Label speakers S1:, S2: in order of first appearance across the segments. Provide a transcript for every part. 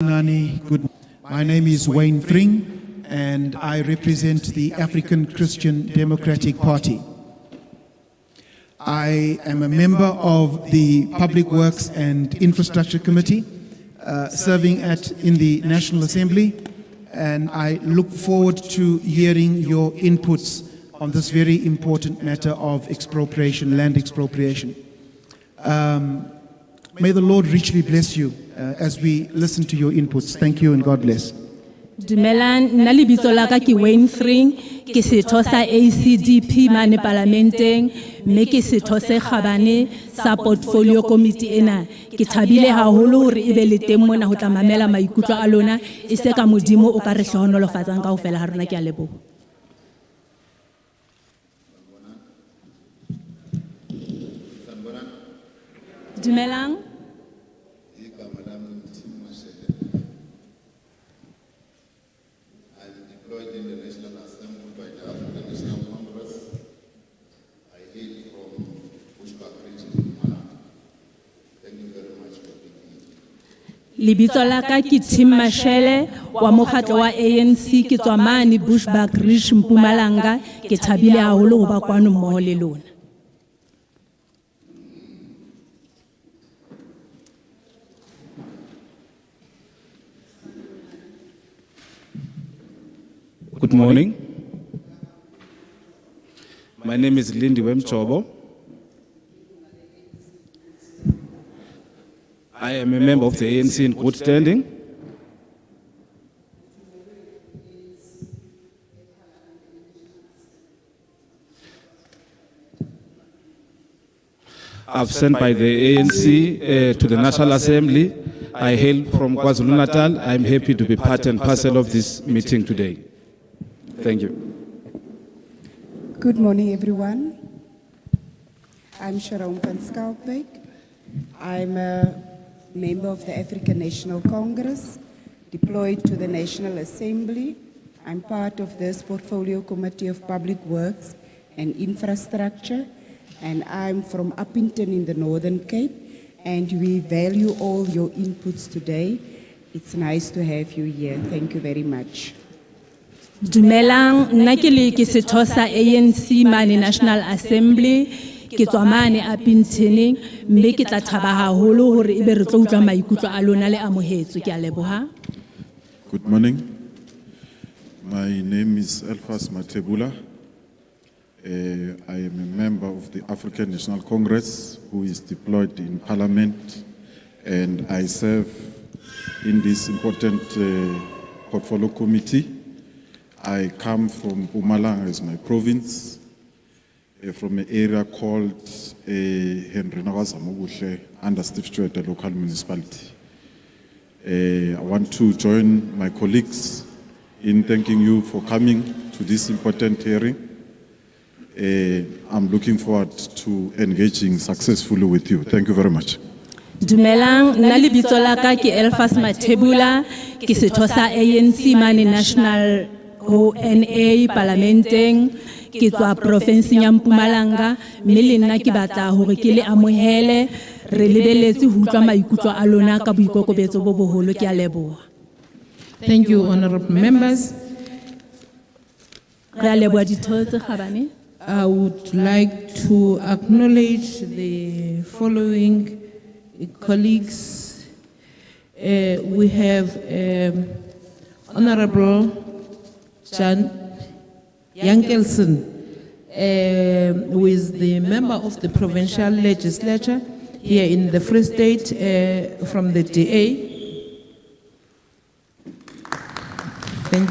S1: Good. My name is Wayne Thring, and I represent the African Christian Democratic Party. I am a member of the Public Works and Infrastructure Committee, serving in the National Assembly, and I look forward to hearing your inputs on this very important matter of expropriation, land expropriation. May the Lord richly bless you as we listen to your inputs. Thank you and God bless.
S2: Dumelang, nna lebitso la ka ke Wayne Thring, ke setho sa ACDP mane parlamenteng, mme ke setho se kgabane sa portfolio committee ena. Ke thabile haholo hore ebe le teng mona ho tla mamela maikutlo a lona, e se ka modimo o ka re hlohonolofatsang kaofela ha rona. Ke a leboha. Dumelang.
S3: In the National Assembly by the African National Congress. I hail from Bushbuck region in Mangaung. Thank you very much for being here.
S2: Lebitso la ka ke Tim Mashele wa mokgatlo wa ANC ke tswa mane Bushbuck region Mpumalanga. Ke thabile haholo ho ba kwano mmoho le lona.
S4: Good morning. My name is Lindy Wemchobo. I am a member of the ANC in good standing. I've sent by the ANC to the National Assembly. I hail from KwaZulu-Natal. I'm happy to be part and parcel of this meeting today. Thank you.
S5: Good morning, everyone. I'm Sharon van Skalkbeek. I'm a member of the African National Congress, deployed to the National Assembly. I'm part of this Portfolio Committee of Public Works and Infrastructure, and I'm from Uppington in the Northern Cape, and we value all your inputs today. It's nice to have you here. Thank you very much.
S2: Dumelang, nna ke le ke setho sa ANC mane National Assembly, ke tswa mane Appington, mme ke tla thaba haholo hore ebe re tlo utlwa maikutlo a lona le amohetswe. Ke a leboha.
S6: Good morning. My name is Elfas Matebula. I am a member of the African National Congress who is deployed in Parliament, and I serve in this important portfolio committee. I come from Mpumalanga as my province, from an area called Henry Nagazamogushe under Steve Stewart, a local municipality. I want to join my colleagues in thanking you for coming to this important hearing. I'm looking forward to engaging successfully with you. Thank you very much.
S2: Dumelang, nna lebitso la ka ke Elfas Matebula, ke setho sa ANC mane National ONA parlamenteng, ke tswa province ya Mpumalanga, mme le nna ke batla hore ke le amohele re lebeletse ho utlwa maikutlo a lona ka boikokobetso bo boholo. Ke a leboha.
S7: Thank you, honorable members.
S2: Re a leboha ditho tse kgabane.
S7: I would like to acknowledge the following colleagues. We have Honorable Jan Yankelson, who is the member of the provincial legislature here in the Free State from the DA. Thank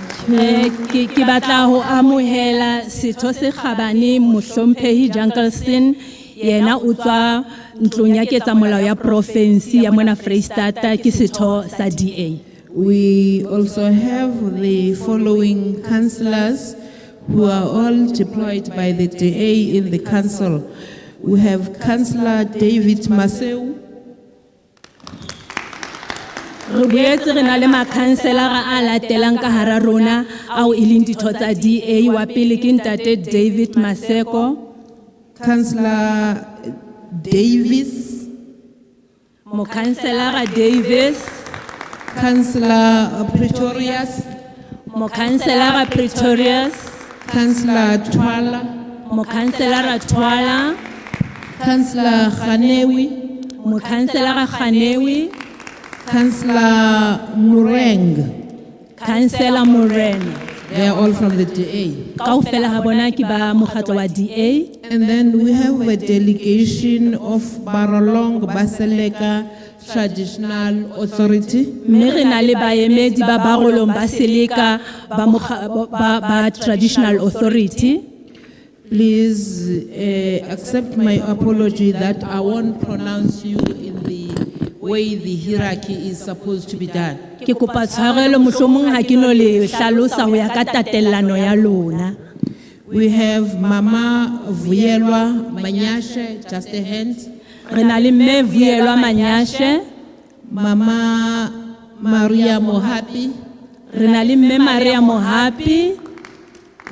S7: you.
S2: Ke batla ho amohela setho se kgabane mohlomphehi Jankelson, yena o tswa ntlong ya ketsamolao ya province ya mona Freistata, ke setho sa DA.
S7: We also have the following councillors who are all deployed by the DA in the council. We have Councillor David Maseu.
S2: Re boetse re na le makhanselara a latelang ka hara rona ao e leng ditho tsa DA. Wa pele ke ntate David Maseko,
S7: Councillor Davis,
S2: Mokhanselara Davis,
S7: Councillor Pretorius,
S2: Mokhanselara Pretorius,
S7: Councillor Twala,
S2: Mokhanselara Twala,
S7: Councillor Khanewi,
S2: Mokhanselara Khanewi,
S7: Councillor Mureng.
S2: Councillor Moren.
S7: They are all from the DA.
S2: Kaofela ha bona ke ba mokgatlo wa DA.
S7: And then we have a delegation of Barolong Baseleka Traditional Authority.
S2: Mme re na le baemedi ba Barolong ba Seleka ba Traditional Authority.
S7: Please accept my apology that I won't pronounce you in the way the hierarchy is supposed to be done.
S2: Ke kopa tshwarelo mohlomong ha ke no le hlalosa ho ya ka tatelano ya lona.
S7: We have Mama Vuyelwa Manyashe, just a hand.
S2: Re na le mme Vuyelwa Manyashe,
S7: Mama Maria Mohapi,
S2: re na le mme Maria Mohapi,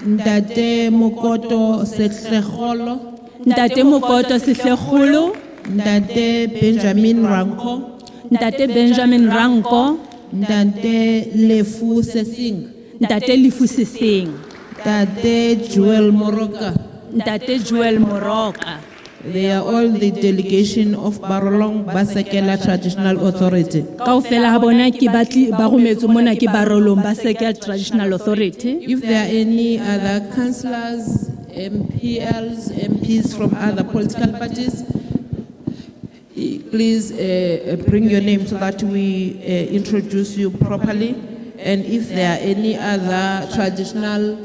S7: Ndate Mokoto Setlekgolo,
S2: Ntate Mokoto Setlekgolo,
S7: Ndate Benjamin Ranko,
S2: Ntate Benjamin Ranko,
S7: Ndate Lefu Sesing,
S2: Ntate Lefu Sesing,
S7: Ndate Joel Moroka.
S2: Ntate Joel Moroka.
S7: They are all the delegation of Barolong Basekela Traditional Authority.
S2: Kaofela ha bona ke batli ba rometswe mona ke Barolong Basekela Traditional Authority.
S7: If there are any other councillors, MPLs, MPs from other political parties, please bring your name so that we introduce you properly. And if there are any other traditional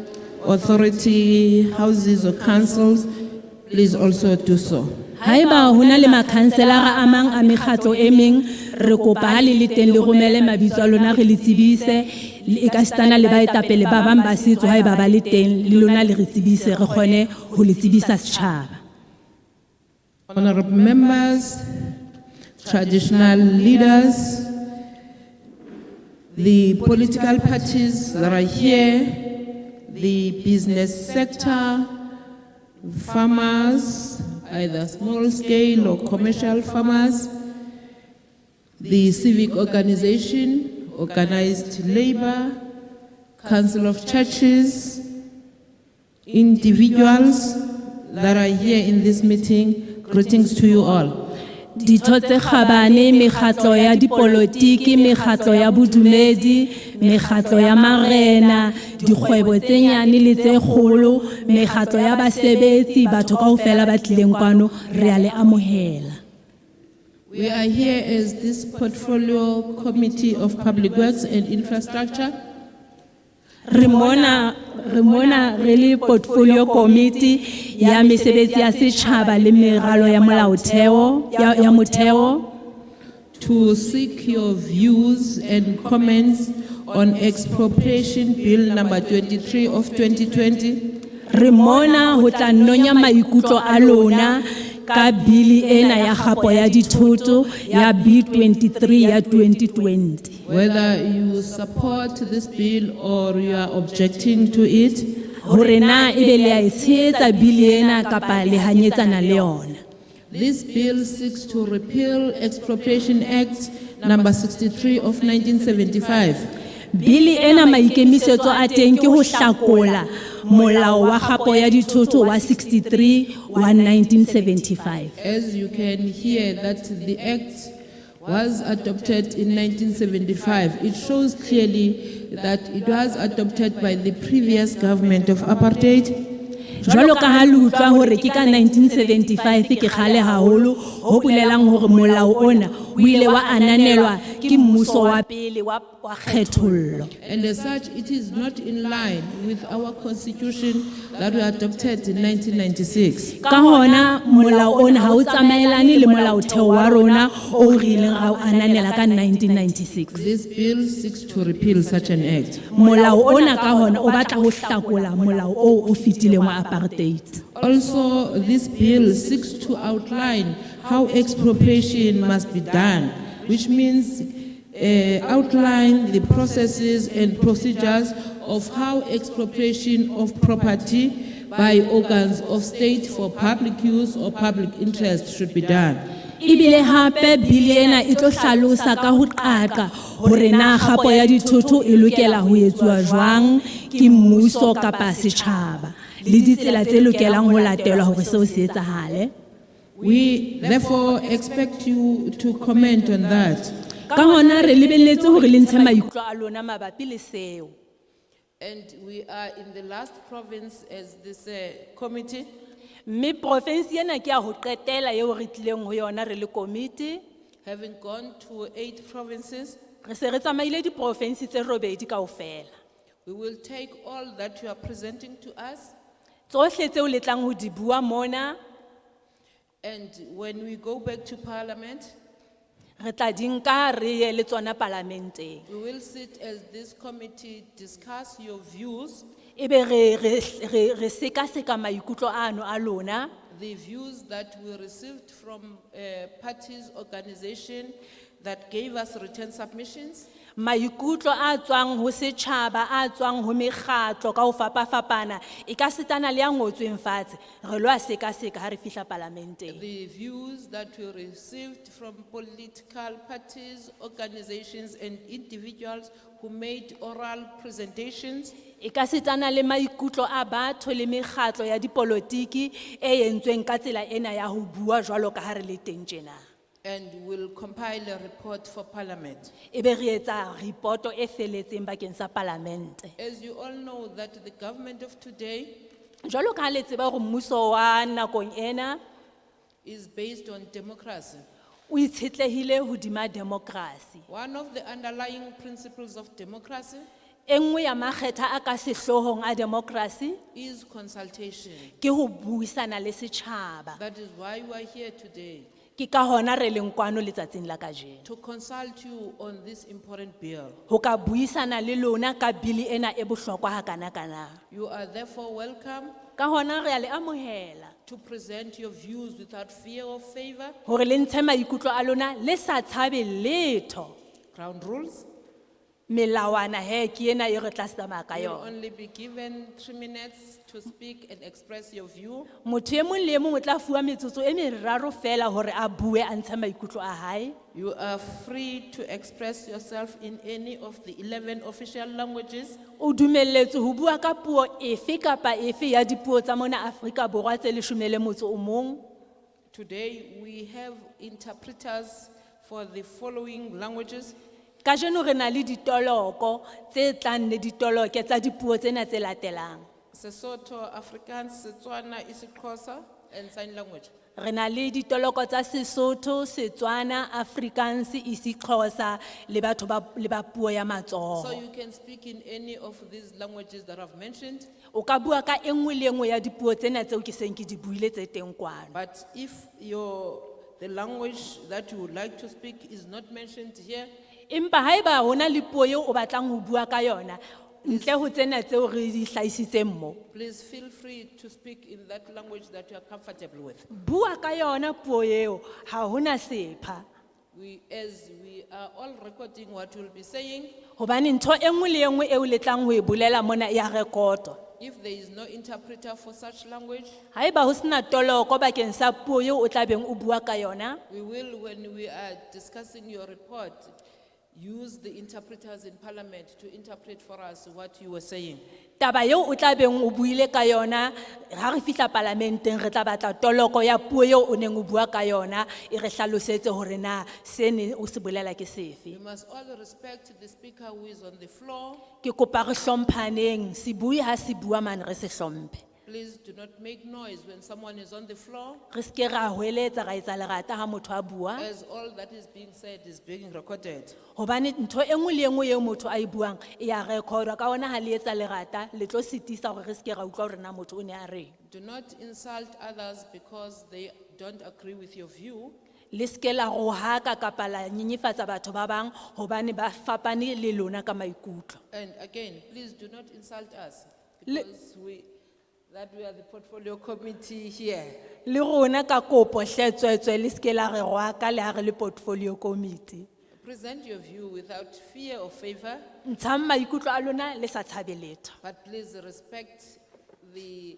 S7: authority houses or councils, please also do so.
S2: Haeba hona le makhanselara a mang a mekgatlo e meng re kopa ha le le teng le romele mabitso a lona re le tsebise le ka stana le baetapele ba bang ba setso haeba ba le teng le lona le re tsebise re kgone ho le tsebisa setjhaba.
S7: Honorable members, traditional leaders, the political parties that are here, the business sector, farmers, either small scale or commercial farmers, the civic organization, organized labor, council of churches, individuals that are here in this meeting, greetings to you all.
S2: Ditho tse kgabane mekgatlo ya dipolotiki mekgatlo ya bodumedi mekgatlo ya marena dikgwebo tse nyane le tse kgolo mekgatlo ya basebetsi batho kaofela ba tlileng kwano re a le amohela.
S7: We are here as this portfolio committee of public works and infrastructure.
S2: Re mona re le portfolio committee ya mesebetsi ya setjhaba le meralo ya molaotheo ya motheo
S7: to seek your views and comments on Expropriation Bill number 23 of 2020.
S2: Re mona ho tla nonya maikutlo a lona ka bili ena ya gapo ya dithoto ya B23 ya 2020.
S7: Whether you support this bill or you are objecting to it,
S2: Hore na ebe le a tshehetsa bili ena kapa le hanyetsana le yona.
S7: this bill seeks to repeal Expropriation Act number 63 of 1975.
S2: Bili ena maikemisetso a teng ke ho hlakola molao wa gapo ya dithoto wa 63 wa 1975.
S7: As you can hear that the act was adopted in 1975, it shows clearly that it was adopted by the previous government of apartheid.
S2: Jwalo ka ha le utlwa hore ke ka 1975 ke kgale haholo ho bolelang hore molao ona o ile wa ananelwa ke mmuso wa pele wa kgethollo.
S7: And as such, it is not in line with our constitution that we adopted in 1996.
S2: Ka hona molao ona ha o tsamaelane le molaotheo wa rona o re ileng ra o ananela ka 1996.
S7: This bill seeks to repeal such an act.
S2: Molao ona ka hona o batla ho hlakola molao o fitileng wa apartheid.
S7: Also, this bill seeks to outline how expropriation must be done, which means outline the processes and procedures of how expropriation of property by organs of state for public use or public interest should be done.
S2: Ibile hape bili ena e tlo hlalosa ka ho qaka hore na kgapo ya dithoto e lokela ho etsuwa jwang ke mmuso kapa setjhaba le ditsela tse lokelang ho latelwa hore seo se etsahale.
S7: We therefore expect you to comment on that.
S2: Ka hona re lebelletse hore le ntshe maikutlo a lona mabapi le seo.
S7: And we are in the last province as this committee.
S2: Mme province ena ke a ho qetela eo re tlileng ho yona re le committee.
S7: Having gone to 8 provinces,
S2: Re se re tsamaile di province tse robedi kaofela.
S7: we will take all that you are presenting to us.
S2: Tsohle tseo le tlang ho di bua mona,
S7: And when we go back to Parliament,
S2: re tla di nka re ye le tsona parlamenteng.
S7: we will sit as this committee, discuss your views,
S2: Ebe re seka maikutlo ano a lona,
S7: the views that we received from parties, organization that gave us written submissions,
S2: maikutlo a tswang ho setjhaba, a tswang ho mekgatlo ka ho fapafapana, e ka sitana le a ngotsweng fatshe, re lo a seka ha re fihla parlamenteng.
S7: the views that we received from political parties, organizations, and individuals who made oral presentations,
S2: E ka sitana le maikutlo a batho le mekgatlo ya dipolotiki e entsweng ka tsela ena ya ho bua jwalo ka ha re le teng tjena.
S7: and will compile a report for Parliament.
S2: Ebe re etsa ripoto e felletseng bakeng sa parlamente.
S7: As you all know that the government of today
S2: Jwalo ka ha le tseba hore mmuso wa nakong ena
S7: is based on democracy.
S2: o itshetlehile hodima democracy.
S7: One of the underlying principles of democracy
S2: E nngwe ya makgetha a ka sehlohong a democracy
S7: is consultation.
S2: ke ho buisana le setjhaba.
S7: That is why we are here today,
S2: Ke ka hona re leng kwano letsatsing la kajeno.
S7: to consult you on this important bill.
S2: Ho ka buisana le lona ka bili ena e bohlokwa ha kana.
S7: You are therefore welcome
S2: Ka hona re a le amohela
S7: to present your views without fear or favor.
S2: hore le ntshe maikutlo a lona le sa tshabe letho.
S7: Ground rules.
S2: Melawana he ke ena e re tla tsamaya ka
S7: You will
S2: yona.
S7: only be given 3 minutes to speak and express your view.
S2: Motho e mong le e mong o tla fuwa metsotso e meraro fela hore a bue a ntshe maikutlo a hae.
S7: You are free to express yourself in any of the 11 official languages.
S2: O dumelletswe ho bua ka puo efe kapa efe ya dipuo tsa mona Afrika Borwa tse 11.
S7: Today we have interpreters for the following languages:
S2: Kajeno re na le ditoloko tse tlang le ditoloke tsa dipuo tsena tse latelang.
S7: Sesotho, Afrikaans, Setswana, isiXhosa, and sign language.
S2: Re na le ditoloko tsa Sesotho, Setswana, Afrikaans, isiXhosa le batho le ba puo ya
S7: So
S2: matsoho.
S7: you can speak in any of these languages that I've mentioned.
S2: O ka bua ka e nngwe le e nngwe ya dipuo tsena tseo ke seng ke di buile tse teng kwano.
S7: But if the language that you would like to speak is not mentioned here,
S2: Empa haeba hona le puo eo o batlang ho bua ka yona, ntle ho tsena tseo re di hlahisitseng mo.
S7: please feel free to speak in that language that you are comfortable with.
S2: Bua ka yona puo eo, ha hona sepha.
S7: As we are all recording what you'll be saying,
S2: Hobane ntho e nngwe le e nngwe eo le tlang ho e bolela mona ya rekotwa.
S7: if there is no interpreter for such language,
S2: Haeba ho sena toloko bakeng sa puo eo o tla beng o bua ka yona,
S7: we will, when we are discussing your report, use the interpreters in Parliament to interpret for us what you were saying.
S2: taba eo o tla beng o buile ka yona, ha re fihla parlamenteng re tla batla toloko ya puo eo o neng o bua ka yona, e re hlalosetse hore na se ne o se bolela ke sefe.
S7: We must all respect the speaker who is on the floor.
S2: Ke kopa re hlomphaneng, se bui ha se bua mane re se hlomphe.
S7: Please do not make noise when someone is on the floor,
S2: Re ske ra hweletsa ra etsa lerata ha motho a bua,
S7: as all that is being said is being recorded.
S2: hobane ntho e nngwe le e nngwe eo motho a e buang e ya recordwa ka ona ha le etsa lerata le tlo sitisa hore re ske ra utlwa hore na motho o ne a reng.
S7: Do not insult others because they don't agree with your view.
S2: Le ske la rohaka kapa la nyenyefatsa batho ba bang hobane ba fapane le lona ka maikutlo.
S7: And again, please do not insult us
S2: Le-
S7: because we are the portfolio committee here.
S2: Le rona ka kopo hle tswetswe le ske la re rohaka le ha re le portfolio committee.
S7: Present your view without fear or favor,
S2: Ntshang maikutlo a lona le sa tshabe letho.
S7: but please respect the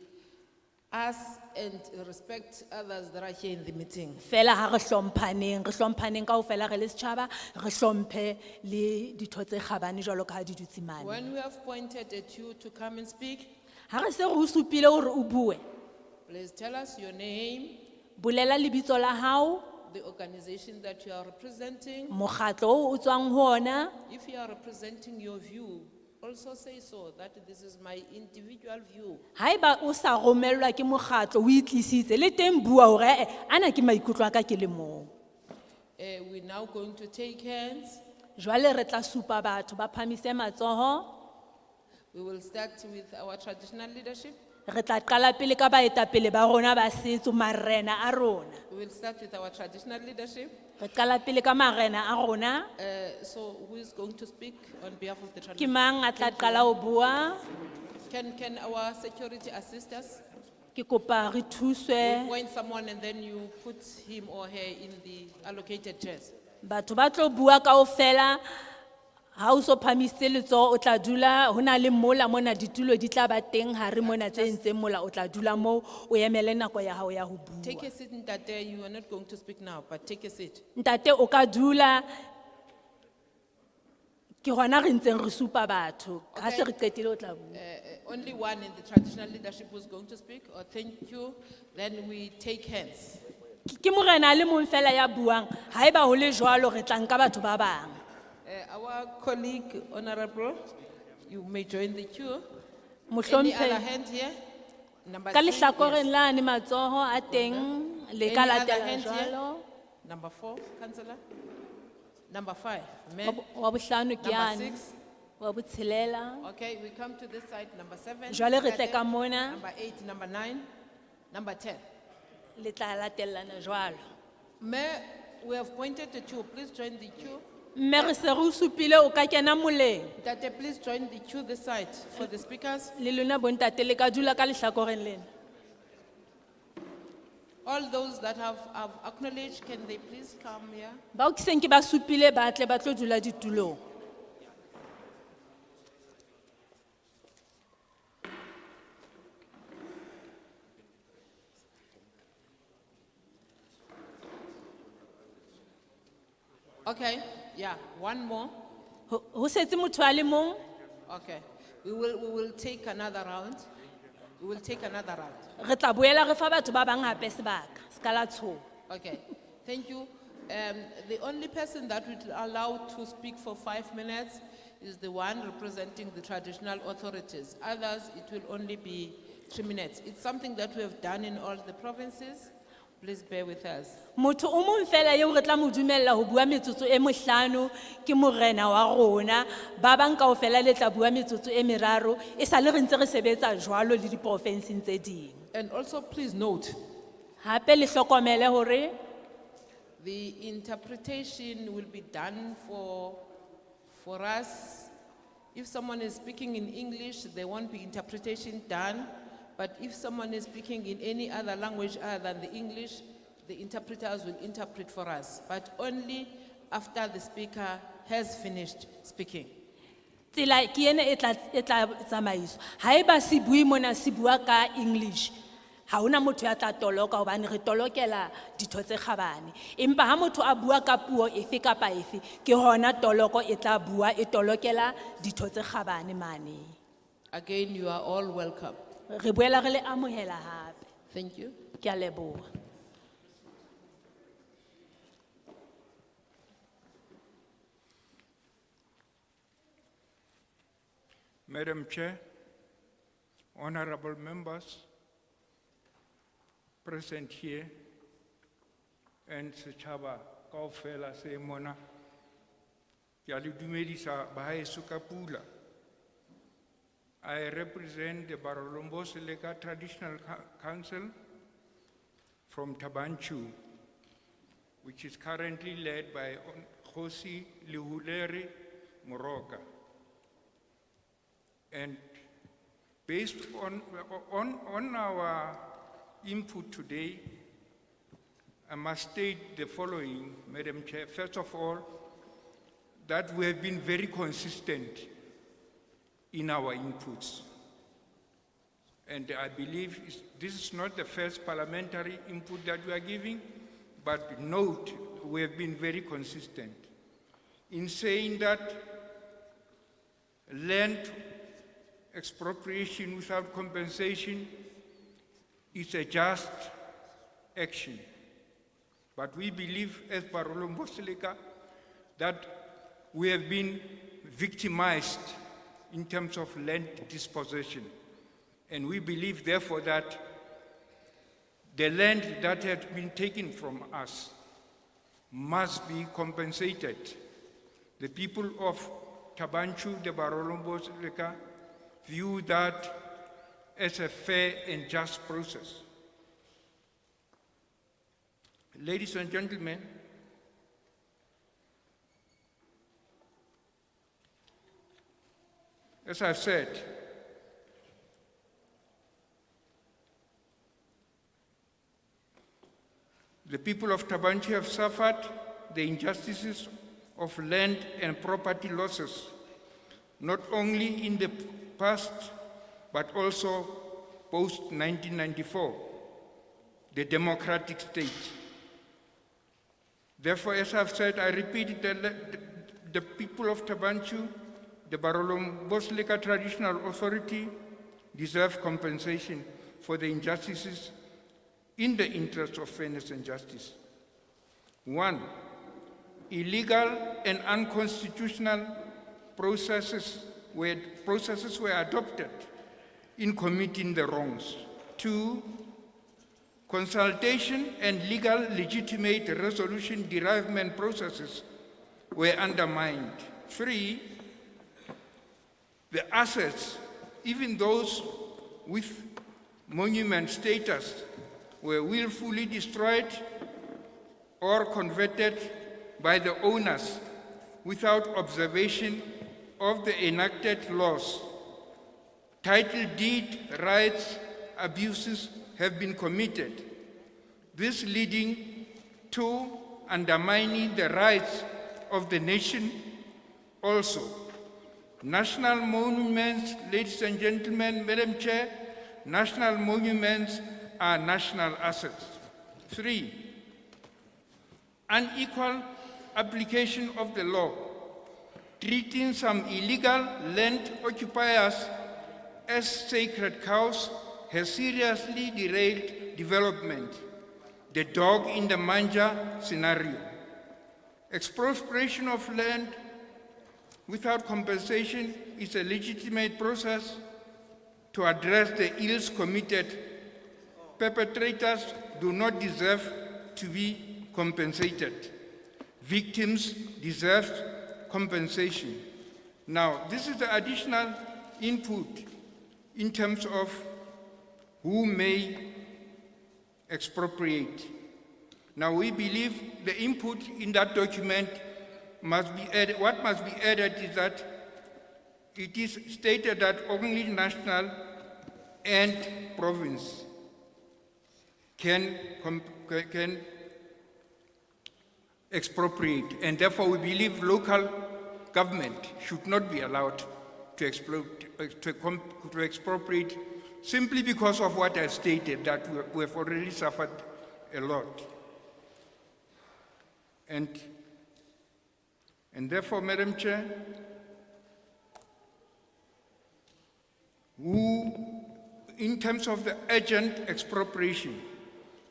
S7: us and respect others that are here in the meeting.
S2: Fela ha re hlomphaneng kaofela re le setjhaba, re hlomphe le ditho tse kgabane jwalo ka ha di dutse mane.
S7: When we have pointed at you to come and speak,
S2: Ha re se re o supile hore o bue,
S7: please tell us your name,
S2: bolela lebitso la hao,
S7: the organization that you are representing.
S2: mokgatlo o tswang ho ona.
S7: If you are representing your view, also say so, that this is my individual view.
S2: Haeba o sa romellwa ke mokgatlo o itlisitse le teng bua hore ana ke maikutlo a ka ke le mong.
S7: We're now going to take hands.
S2: Jwale re tla supa batho ba phamise matsoho.
S7: We will start with our traditional leadership.
S2: Re tla qala pele ka baetapele ba rona ba setso, marena a rona.
S7: We will start with our traditional leadership.
S2: Re qala pele ka marena a rona.
S7: So who is going to speak on behalf of the
S2: Ke
S7: traditional?
S2: mang a tla qala ho bua?
S7: Can our security assist us?
S2: Ke kopa re thuswe.
S7: Point someone and then you put him or her in the allocated chairs.
S2: Batho ba tlo bua kaofela. Ha o so phamisitse letsoho o tla dula hona le mola mona ditulo di tla ba teng ha re mona tse ntseng mola o tla dula mo o emele nako ya hao ya ho bua.
S7: Take a seat, Ntate. You are not going to speak now, but take a seat.
S2: Ntate o ka dula. Ke hona re ntseng re supa batho. Ha se re qetile o tla bua.
S7: Only one in the traditional leadership who's going to speak, or thank you. Then we take hands.
S2: Ke morena le mong fela ya buang. Haeba ho le jwalo re tla nka batho ba bang.
S7: Our colleague, Honorable, you may join the queue. Any
S2: Mohlomphehi.
S7: other hand here? Number
S2: Ka
S7: three,
S2: lehlakoreng
S7: yes.
S2: lane matsoho a teng le
S7: Any
S2: ka
S7: other
S2: latela
S7: hand here?
S2: jwalo.
S7: Number 4, Councillor. Number 5,
S2: Wa
S7: men.
S2: bo- Wa bohlano ke
S7: Number
S2: yane.
S7: 6.
S2: Wa botshelela.
S7: Okay, we come to this side. Number 7.
S2: Jwale re tle
S7: Ntate.
S2: ka mona.
S7: Number 8, number 9, number 10.
S2: Le tla latellana jwalo.
S7: Mayor, we have pointed at you. Please join the queue.
S2: Mme re se re o supile o ka kena moleng.
S7: Tate, please join the queue this side for the speakers.
S2: Le lona bontate le ka dula ka lehlakoreng lena.
S7: All those that have acknowledged, can they please come here?
S2: Ba o kiseng ke ba supile ba tle ba tlo dula ditulong.
S7: Okay, yeah, one more.
S2: Ho setse motho a le mong.
S7: Okay, we will take another round. We will take another round.
S2: Re tla boela re fa batho ba bang hape sebaka. Ska la tshoha.
S7: Okay, thank you. The only person that we will allow to speak for 5 minutes is the one representing the traditional authorities. Others, it will only be 3 minutes. It's something that we have done in all the provinces. Please bear with us.
S2: Motho o mong fela eo re tla mo dumella ho bua metsotso e mohlano ke morena wa rona. Ba bang kaofela le tla bua metsotso e meraro. E sa le re ntse re sebetsa jwalo le diprofenseng tse ding.
S7: And also please note,
S2: Hape le hlokomele hore
S7: the interpretation will be done for us. If someone is speaking in English, there won't be interpretation done. But if someone is speaking in any other language other than the English, the interpreters will interpret for us, but only after the speaker has finished speaking.
S2: tsela ke ene e tla tsamaiswa. Haeba se bui mona se bua ka English, ha hona motho ya tla toloka hobane re tolokela ditho tse kgabane. Empa ha motho a bua ka puo efe kapa efe, ke hona toloko e tla bua e tolokela ditho tse kgabane mane.
S7: Again, you are all welcome.
S2: Re boela re le amohela hape.
S7: Thank you.
S2: Ke a leboha.
S8: Madam Chair, honorable members present here, and setjhaba kaofela se mona, ke a le dumedisa bahaeso ka pula. I represent the Barolombo Seleka Traditional Council from Tabanchu, which is currently led by Khosi Lihuleri Moroka. And based on our input today, I must state the following, Madam Chair. First of all, that we have been very consistent in our inputs. And I believe this is not the first parliamentary input that we are giving, but note, we have been very consistent in saying that land expropriation without compensation is a just action. But we believe, as Barolo Mbosileka, that we have been victimized in terms of land dispossession. And we believe, therefore, that the land that had been taken from us must be compensated. The people of Tabanchu, the Barolo Mbosileka, view that as a fair and just process. Ladies and gentlemen, as I've said, the people of Tabanchi have suffered the injustices of land and property losses, not only in the past, but also post-1994, the democratic state. Therefore, as I've said, I repeat, the people of Tabanchu, the Barolo Mbosileka Traditional Authority, deserve compensation for the injustices in the interest of fairness and justice. 1, illegal and unconstitutional processes were adopted in committing the wrongs. 2, consultation and legal legitimate resolution derivement processes were undermined. 3, the assets, even those with monument status, were willfully destroyed or converted by the owners without observation of the enacted laws. Title deed rights abuses have been committed, this leading to undermining the rights of the nation also. National monuments, ladies and gentlemen, Madam Chair, national monuments are national assets. 3, unequal application of the law, treating some illegal land occupiers as sacred cows has seriously derailed development, the dog in the manger scenario. Expropriation of land without compensation is a legitimate process to address the ills committed. Perpetrators do not deserve to be compensated. Victims deserve compensation. Now, this is the additional input in terms of who may expropriate. Now, we believe the input in that document must be added. What must be added is that it is stated that only national and province can expropriate, and therefore we believe local government should not be allowed to expropriate simply because of what I stated, that we have already suffered a lot. And therefore, Madam Chair, in terms of the urgent expropriation,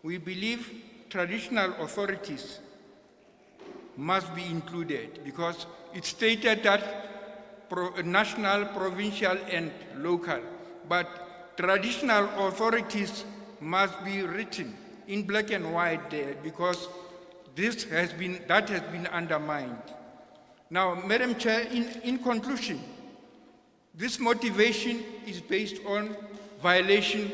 S8: we believe traditional authorities must be included because it's stated that national, provincial, and local, but traditional authorities must be written in black and white there because that has been undermined. Now, Madam Chair, in conclusion, this motivation is based on violation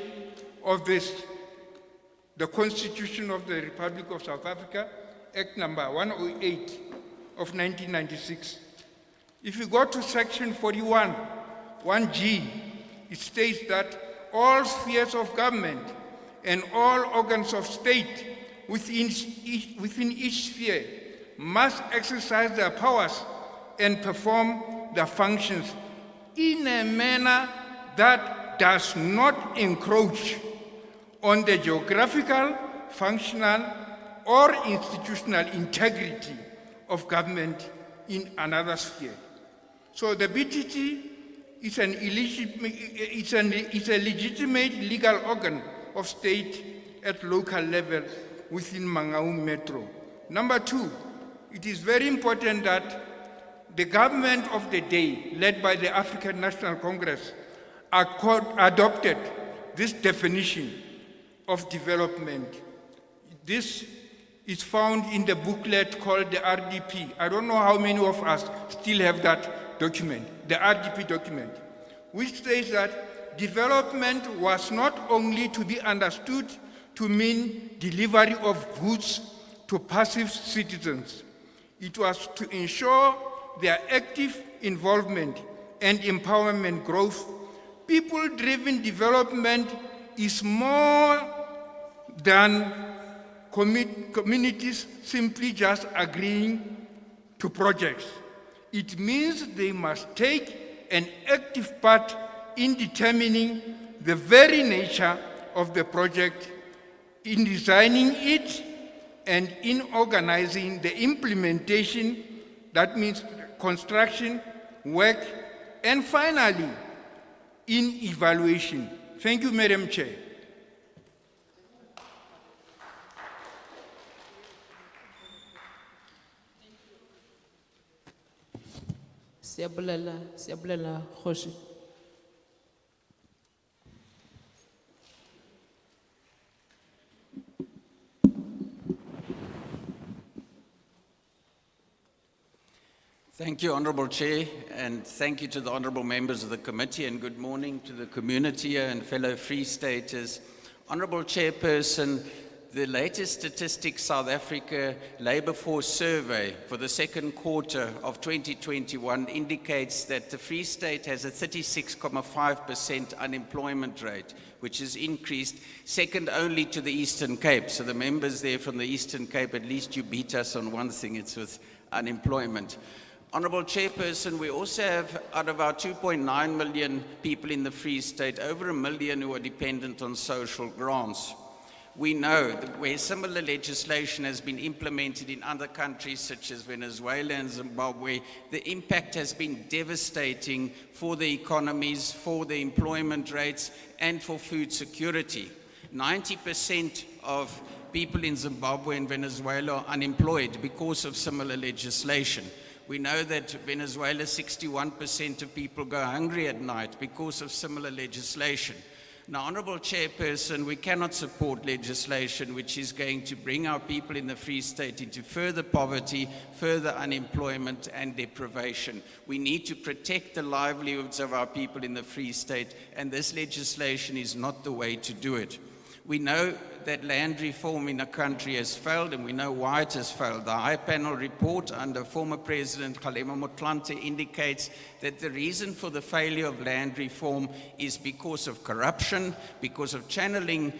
S8: of the Constitution of the Republic of South Africa, Act number 108 of 1996. If you go to section 41, 1G, it states that all spheres of government and all organs of state within each sphere must exercise their powers and perform their functions in a manner that does not encroach on the geographical, functional, or institutional integrity of government in another sphere. So the BTT is a legitimate legal organ of state at local level within Mangaung Metro. Number two, it is very important that the government of the day, led by the African National Congress, adopted this definition of development. This is found in the booklet called the RDP. I don't know how many of us still have that document, the RDP document, which says that development was not only to be understood to mean delivery of goods to passive citizens. It was to ensure their active involvement and empowerment growth. People-driven development is more than communities simply just agreeing to projects. It means they must take an active part in determining the very nature of the project, in designing it, and in organizing the implementation. That means construction, work, and finally, in evaluation. Thank you, Madam Chair.
S7: Siyabulela, Khoshi.
S9: Thank you, Honourable Chair, and thank you to the honourable members of the committee, and good morning to the community here and fellow Free Staters. Honourable Chairperson, the latest Statistics South Africa Labour Force Survey for the second quarter of 2021 indicates that the Free State has a 36.5% unemployment rate, which has increased second only to the Eastern Cape. So the members there from the Eastern Cape, at least you beat us on one thing, it's with unemployment. Honourable Chairperson, we also have, out of our 2.9 million people in the Free State, over 1 million who are dependent on social grants. We know that where similar legislation has been implemented in other countries such as Venezuela and Zimbabwe, the impact has been devastating for the economies, for the employment rates, and for food security. 90% of people in Zimbabwe and Venezuela are unemployed because of similar legislation. We know that Venezuela, 61% of people go hungry at night because of similar legislation. Now, Honourable Chairperson, we cannot support legislation which is going to bring our people in the Free State into further poverty, further unemployment and deprivation. We need to protect the livelihoods of our people in the Free State, and this legislation is not the way to do it. We know that land reform in a country has failed, and we know why it has failed. The High Panel report under former President Kgalema Motlanthe indicates that the reason for the failure of land reform is because of corruption, because of channeling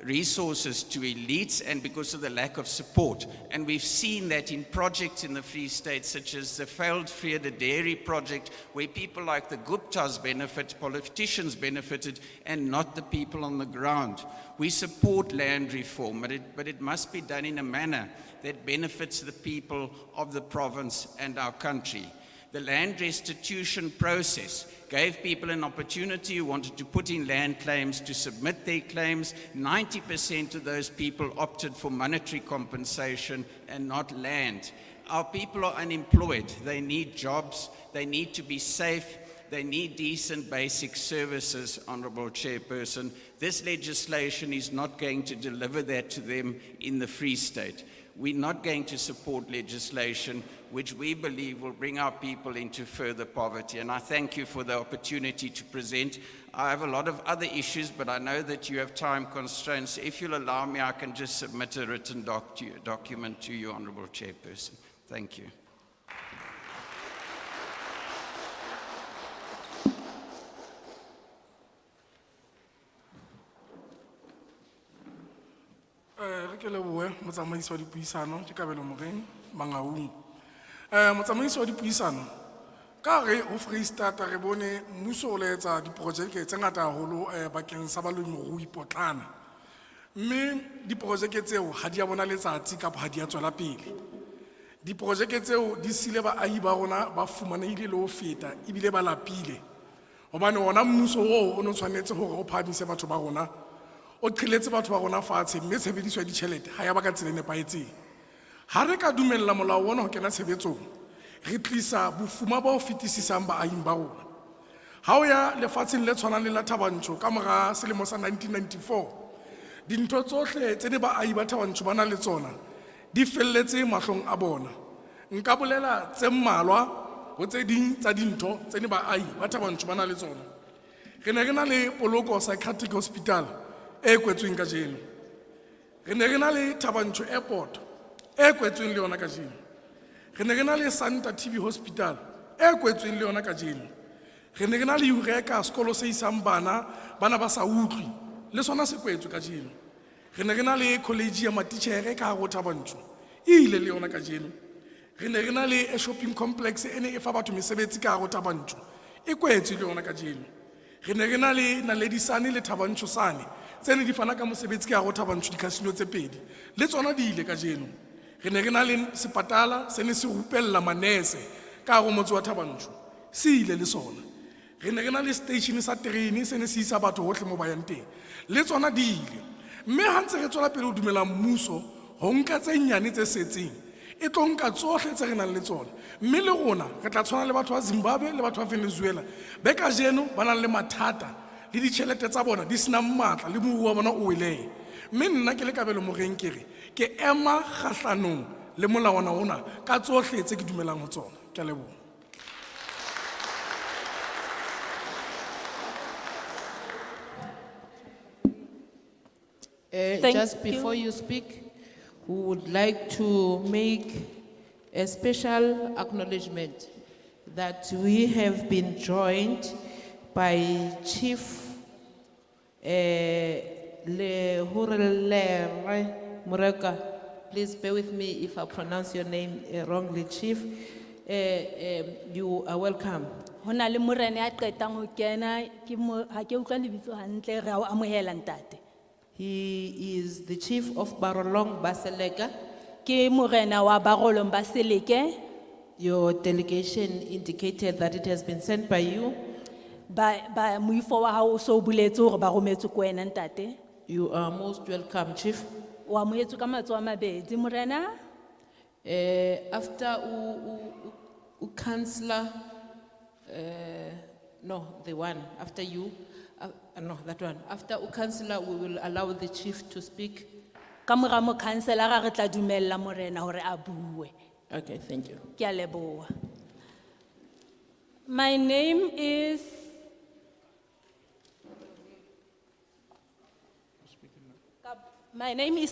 S9: resources to elites, and because of the lack of support. And we've seen that in projects in the Free State, such as the failed Vrede Dairy project, where people like the Guptas benefit, politicians benefited, and not the people on the ground. We support land reform, but it must be done in a manner that benefits the people of the province and our country. The land restitution process gave people an opportunity who wanted to put in land claims to submit their claims. 90% of those people opted for monetary compensation and not land. Our people are unemployed. They need jobs. They need to be safe. They need decent basic services, Honourable Chairperson. This legislation is not going to deliver that to them in the Free State. We're not going to support legislation which we believe will bring our people into further poverty. And I thank you for the opportunity to present. I have a lot of other issues, but I know that you have time constraints. If you'll allow me, I can just submit a written document to you, Honourable Chairperson. Thank you.
S10: Ke lebohe motsamaisi wa dipuisano ke Kabelo Moreng Mangaung. Motsamaisi wa dipuisano Ka re ho Freistata re bone mmuso o le etsa diprojeke tse ngata haholo bakeng sa balemirui potlana. Mme diprojeke tseo ha di a bona letsatsi kapa ha di a tswela pele. Diprojeke tseo di sile baahi ba rona ba fumanehile le ho feta ebile ba lapile. Hobane ona mmuso oo o no tshwanetse hore o phahamise batho ba rona, o qhelletse batho ba rona fatshe, mme tshebediso ya ditjhelete ha ya ba ka tsela e nepahetseng. Ha re ka dumella molao ona ho kena tshebetsong, re tlisa bofuma bo fetisisang baahing ba rona. Ha o ya lefatsheng le tshwanang le la Thabantsho ka mora selemo sa 1994, dintho tsohle tse ne baahi ba Thabantsho ba na le tsona di felletse mahlong a bona. Nka bolela tse mmalwa ho tse ding tsa dintho tse ne baahi ba Thabantsho ba na le tsona. Re ne re na le Poloko Psychiatric Hospital e kwetsweng kajeno. Re ne re na le Thabantsho Airport e kwetsweng le yona kajeno. Re ne re na le Santa TB Hospital e kwetsweng le yona kajeno. Re ne re na le Eureka sekolo se isang bana ba sa utlwi le sona se kwetswe kajeno. Re ne re na le college ya matitjhere ka hare ho Thabantsho e ile le yona kajeno. Re ne re na le a shopping complex ene e fa batho mesebetsi ka hare ho Thabantsho e kwetswe le yona kajeno. Re ne re na le Naledisane le Thabantsho sane tse ne di fana ka mosebetsi ka hare ho Thabantsho di-casino tse pedi le tsona di ile kajeno. Re ne re na le sepatala se ne se rupella manese ka hare ho motse wa Thabantsho se ile le sona. Re ne re na le station sa terene se ne se isa batho hohle mo ba yang teng le tsona di ile. Mme ha ntse re tswela pele ho dumela mmuso ho nka tse nyane tse setseng, e tlo nka tsohle tse re nang le tsona. Mme le rona re tla tshwana le batho ba Zimbabwe le batho ba Venezuela be kajeno ba nang le mathata le ditjhelete tsa bona di sena matla le moruo wa bona o welehe. Mme nna ke le Kabelo Moreng ke re ke ema kgahlanong le molawana ona ka tsohle tse ke dumelang ho tsona. Ke a leboha.
S7: Just before you speak, we would like to make a special acknowledgement that we have been joined by Chief Lehurelere Mureka. Please bear with me if I pronounce your name wrongly, Chief. You are welcome.
S2: Hona le morena ya qetang ho kena ke mo ha ke utlwa lebitso hantle re a o amohela ntate.
S7: He is the chief of Barolong Baseleka.
S2: Ke morena wa Barolong Baseleke.
S7: Your delegation indicated that it has been sent by you.
S2: Ba moifo wa hao o so buletse hore ba rometswe ko wena ntate.
S7: You are most welcome, Chief.
S2: Wa moetso ka matso a mabedi morena.
S7: After Councillor, no, the one after you. No, that one. After Councillor, we will allow the chief to speak.
S2: Ka mora mo councillor re tla dumella morena hore a bue.
S7: Okay, thank you.
S2: Ke a leboha. My name is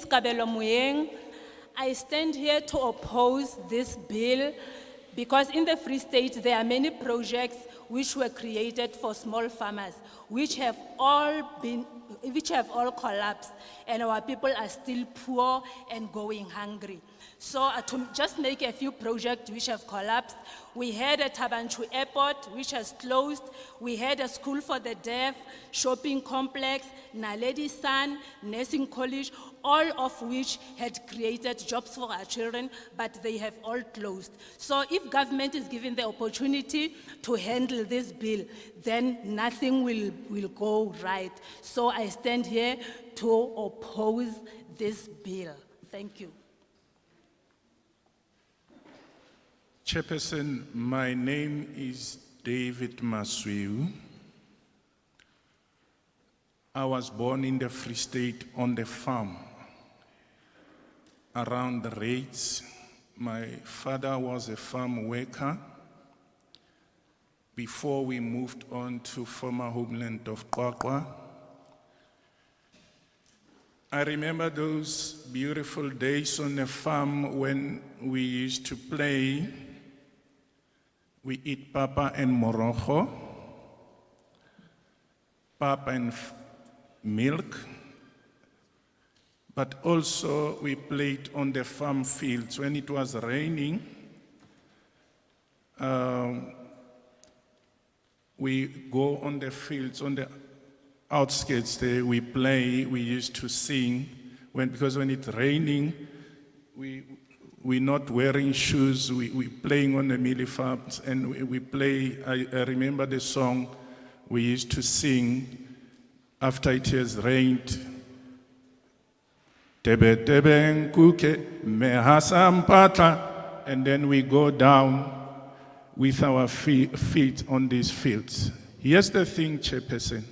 S2: Kabelo Moeng. I stand here to oppose this bill because in the Free State there are many projects which were created for small farmers, which have all collapsed, and our people are still poor and going hungry. So to just make a few projects which have collapsed, we had a Thabantsho Airport which has closed, we had a school for the deaf, shopping complex, Naledisane, nursing college, all of which had created jobs for our children, but they have all closed. So if government is given the opportunity to handle this bill, then nothing will go right. So I stand here to oppose this bill. Thank you.
S8: Chairperson, my name is David Maswiu. I was born in the Free State on the farm around the Raids. My father was a farm worker before we moved on to former homeland of Qwaqwa. I remember those beautiful days on the farm when we used to play. We eat papa and morojo, papa and milk, but also we played on the farm fields when it was raining. we go on the fields, on the outskirts there, we play, we used to sing, because when it's raining, we're not wearing shoes, we playing on the mealie farms, and we play, I remember the song we used to sing after it has rained. Tebe tebe nkuke mehasa mpata, and then we go down with our feet on these fields. Here's the thing, Chairperson.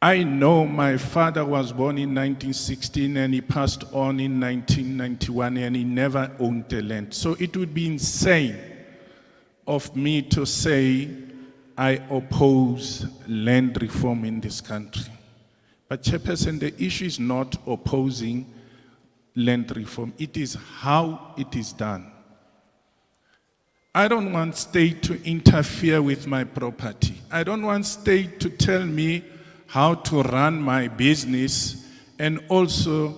S8: I know my father was born in 1916 and he passed on in 1991 and he never owned the land. So it would be insane of me to say I oppose land reform in this country. But Chairperson, the issue is not opposing land reform. It is how it is done. I don't want state to interfere with my property. I don't want state to tell me how to run my business. And also,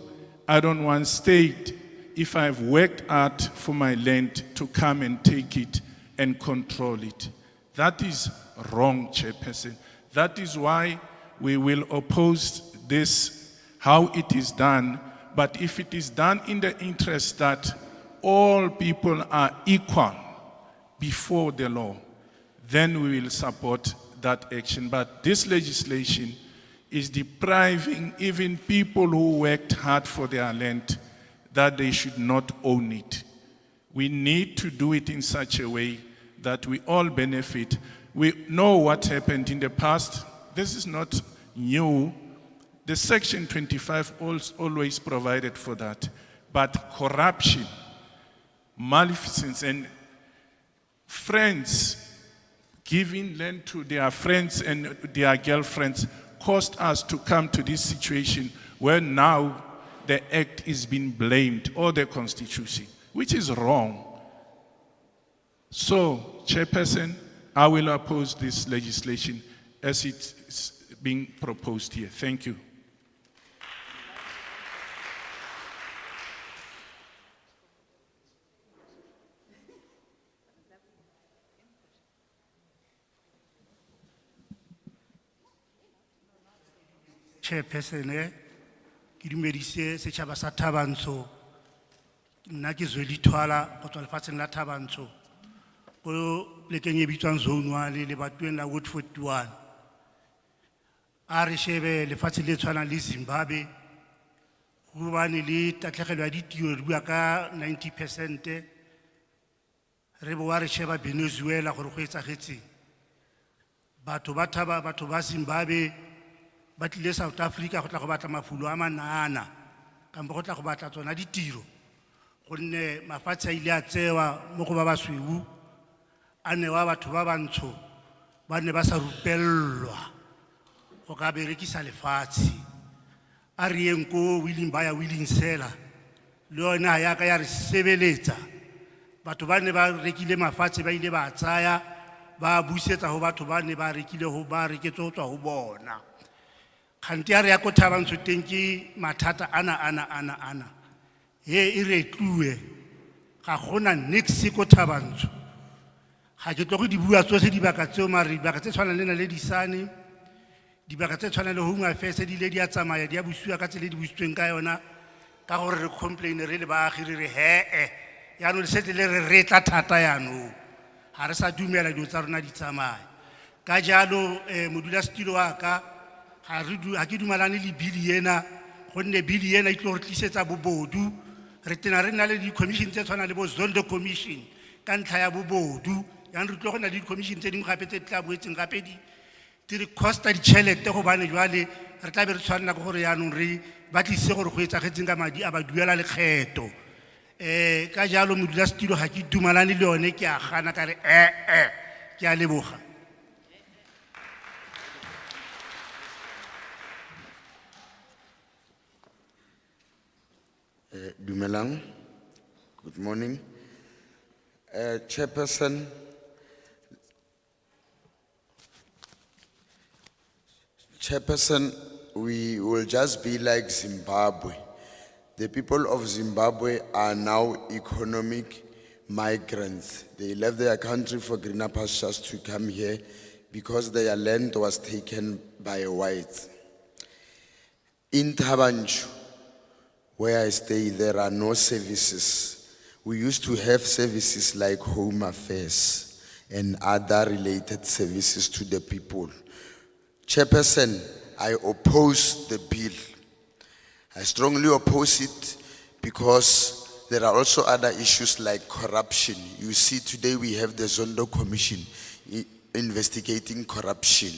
S8: I don't want state, if I've worked hard for my land, to come and take it and control it. That is wrong, Chairperson. That is why we will oppose this, how it is done. But if it is done in the interest that all people are equal before the law, then we will support that action. But this legislation is depriving even people who worked hard for their land that they should not own it. We need to do it in such a way that we all benefit. We know what happened in the past. This is not new. The Section 25 always provided for that. But corruption, maleficence, and friends giving land to their friends and their girlfriends caused us to come to this situation where now the act is being blamed, or the constitution, which is wrong. So, Chairperson, I will oppose this legislation as it's being proposed here. Thank you.
S11: Chairperson, ke dumedise setjhaba sa Thabantsho, nna ke Zweli Thwala go tswa lefatsheng la Thabantsho go plekeng e bitswang Zone 1 le lebatoweng la Ward 41. A re shebe lefatshe le tshwanang le Zimbabwe go bane le tatlhegelo ya ditiro re bua ka 90%, re boa re sheba Venezuela gore go etsagetseng. Batho ba thaba, batho ba Zimbabwe ba tlile South Africa go tla go batla mafulo a manana kampo go tla go batla tsona ditiro, gonne mafatshe a ile a tsewa mo go ba basweu a newa batho ba bantsho ba ne ba sa rupellwa go ka berekisa lefatshe. A re yeng ko Willing Buyer Willing Seller le yona ya ka ya re sebeletsa. Batho ba ne ba rekile mafatshe ba ile ba tsaya ba busetsa go batho ba ne ba rekile go ba reketse go tswa go bona. Khanti ya re ya ko Thabantsho teng ke mathata ana he e re tluwe ga gona nix ko Thabantsho. Ga ke tlo go di bua tsotlhe dibaka tseo, mare dibaka tse tshwanang le na le disane, dibaka tse tshwanang le Home Affairs di le di a tsamaya di a busiwa ka tsele di busitsweng ka yona, ka gore re complain re le baagi re re yaanong le setse le re tla thata yaanong ga re sa dumela dilo tsa rona di tsamaya. Ka jalo modulasetulo wa ka ha ke dumalane le bili ena, gonne bili ena e tlo re tlisetsa bobodu. Re tena re na le di-commission tse tshwana le bo Zondo Commission ka ntlha ya bobodu, yaanong re tlo go na le di-commission tse dingwe gape tse tla boetseng gape di re costa ditšhelete gobane jwale re tla be re tshwanela ke gore yaanong re batlise gore go etsagetseng ka madi a ba duela lekgetho. Ka jalo modulasetulo ga ke dumalane le yone, ke a gana ka re ke a leboga.
S12: Dumelang, good morning. Chairperson, we will just be like Zimbabwe. The people of Zimbabwe are now economic migrants. They left their country for greener pastures to come here because their land was taken by whites. In Tabanchu, where I stay, there are no services. We used to have services like home affairs and other related services to the people. Chairperson, I oppose the bill. I strongly oppose it because there are also other issues like corruption. You see, today we have the Zondo Commission investigating corruption.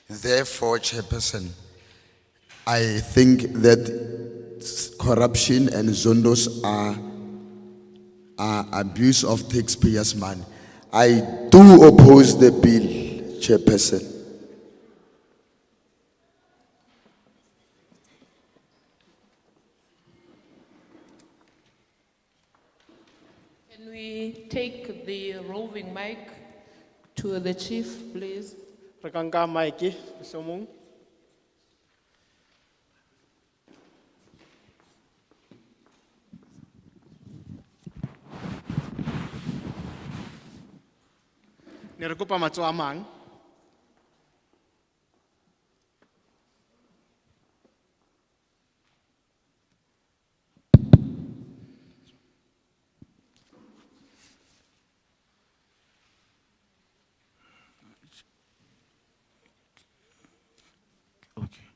S12: Therefore, Chairperson, I think that corruption and Zondos are abuse of taxpayers' money. I do oppose the bill, Chairperson.
S7: Can we take the roving mic to the chief, please?
S13: Rekanka Mike, Somung. Ne re kopa matsoho a mang.
S14: Okay.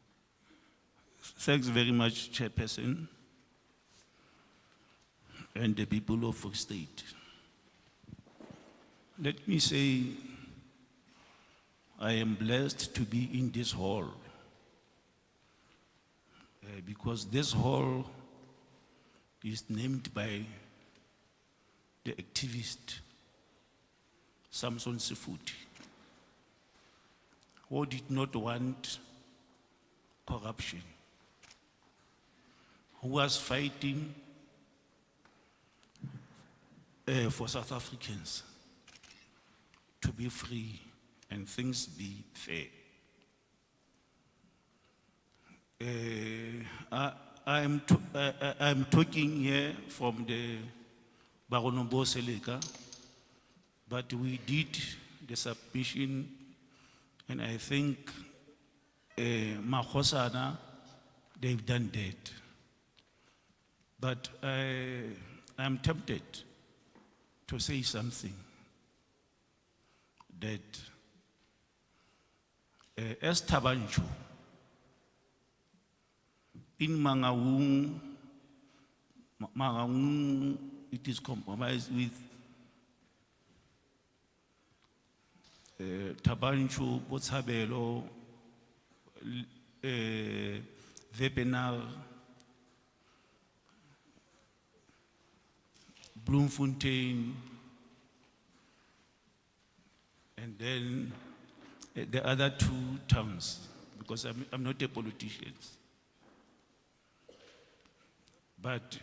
S14: Thanks very much, Chairperson, and the people of Free State. Let me say, I am blessed to be in this hall because this hall is named by the activist Samson Sifuti, who did not want corruption, who was fighting for South Africans to be free and things be fair. I'm talking here from the Baronombo Seleka, but we did the submission, and I think Mahosana, they've done that. But I'm tempted to say something that as Tabanchu, in Mangaung, it is compromised with Tabanchu, Botshabelo, Vepenar, Bloemfontein, and then the other two towns, because I'm not a politician. But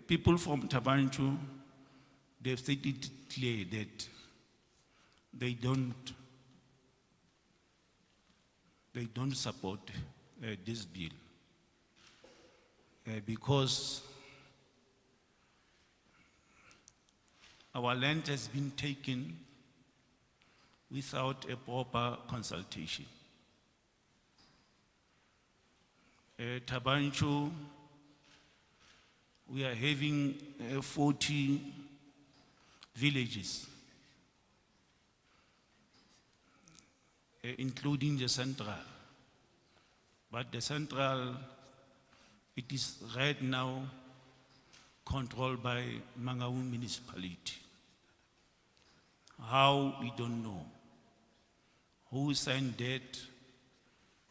S14: people from Tabanchu, they've stated clear that they don't support this bill because our land has been taken without a proper consultation. Tabanchu, we are having 40 villages, including the central. But the central, it is right now controlled by Mangaung Municipality. How, we don't know. Who signed that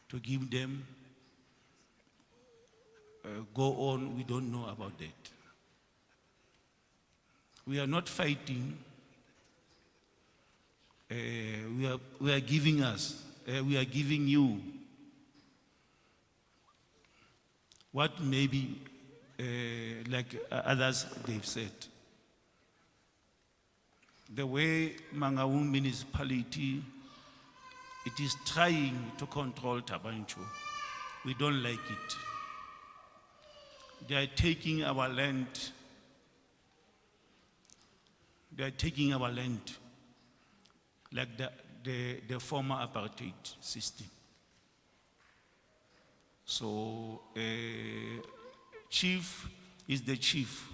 S14: to give them go on, we don't know about that. We are not fighting, we are giving you what maybe like others they've said. The way Mangaung Municipality, it is trying to control Tabanchu. We don't like it. They are taking our land they are taking our land like the former apartheid system. So, chief is the chief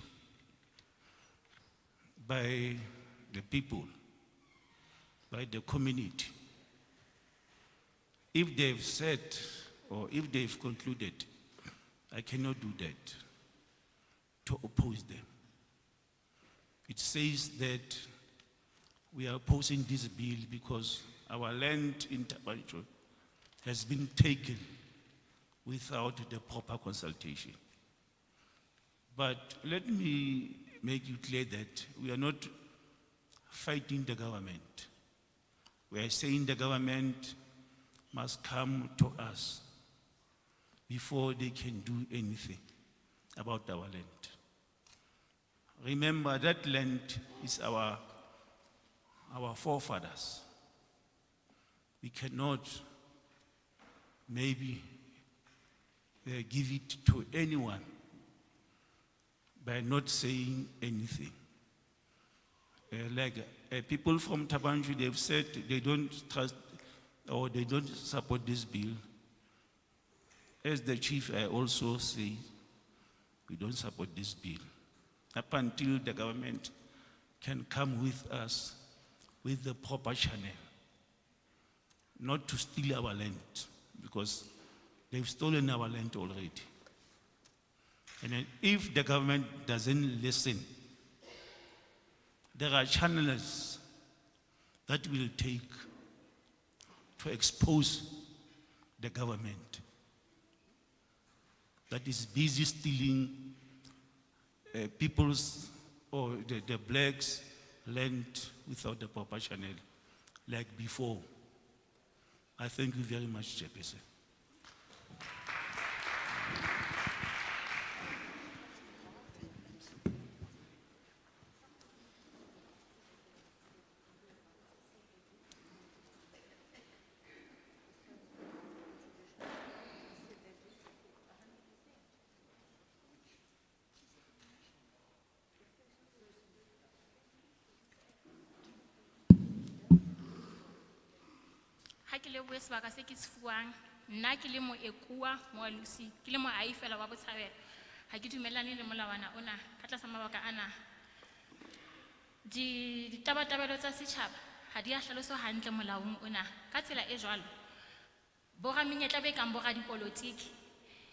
S14: by the people, by the community. If they've said, or if they've concluded, I cannot do that, to oppose them. It says that we are opposing this bill because our land in Tabancho has been taken without the proper consultation. But let me make you clear that we are not fighting the government. We are saying the government must come to us before they can do anything about our land. Remember, that land is our forefathers. We cannot maybe give it to anyone by not saying anything. People from Tabanju, they've said they don't trust or they don't support this bill. As the chief, I also say we don't support this bill up until the government can come with us with the proper channel, not to steal our land, because they've stolen our land already. And then if the government doesn't listen, there are channels that will take to expose the government that is busy stealing people's or the blacks' land without the proper channel, like before. I thank you very much, Chairperson.
S15: Ha ke lebohe sebaka se ke se fuwang, nna ke le moekua moalusi ke le moahi fela wa Botshabelo, ha ke dumellane le molawana ona ka tlasa mabaka ana. Ditabatabelo tsa setjhaba ha di a hlaloswa hantle molaong ona ka tsela e jwalo. Boramenyetla ba kang boradipolotiki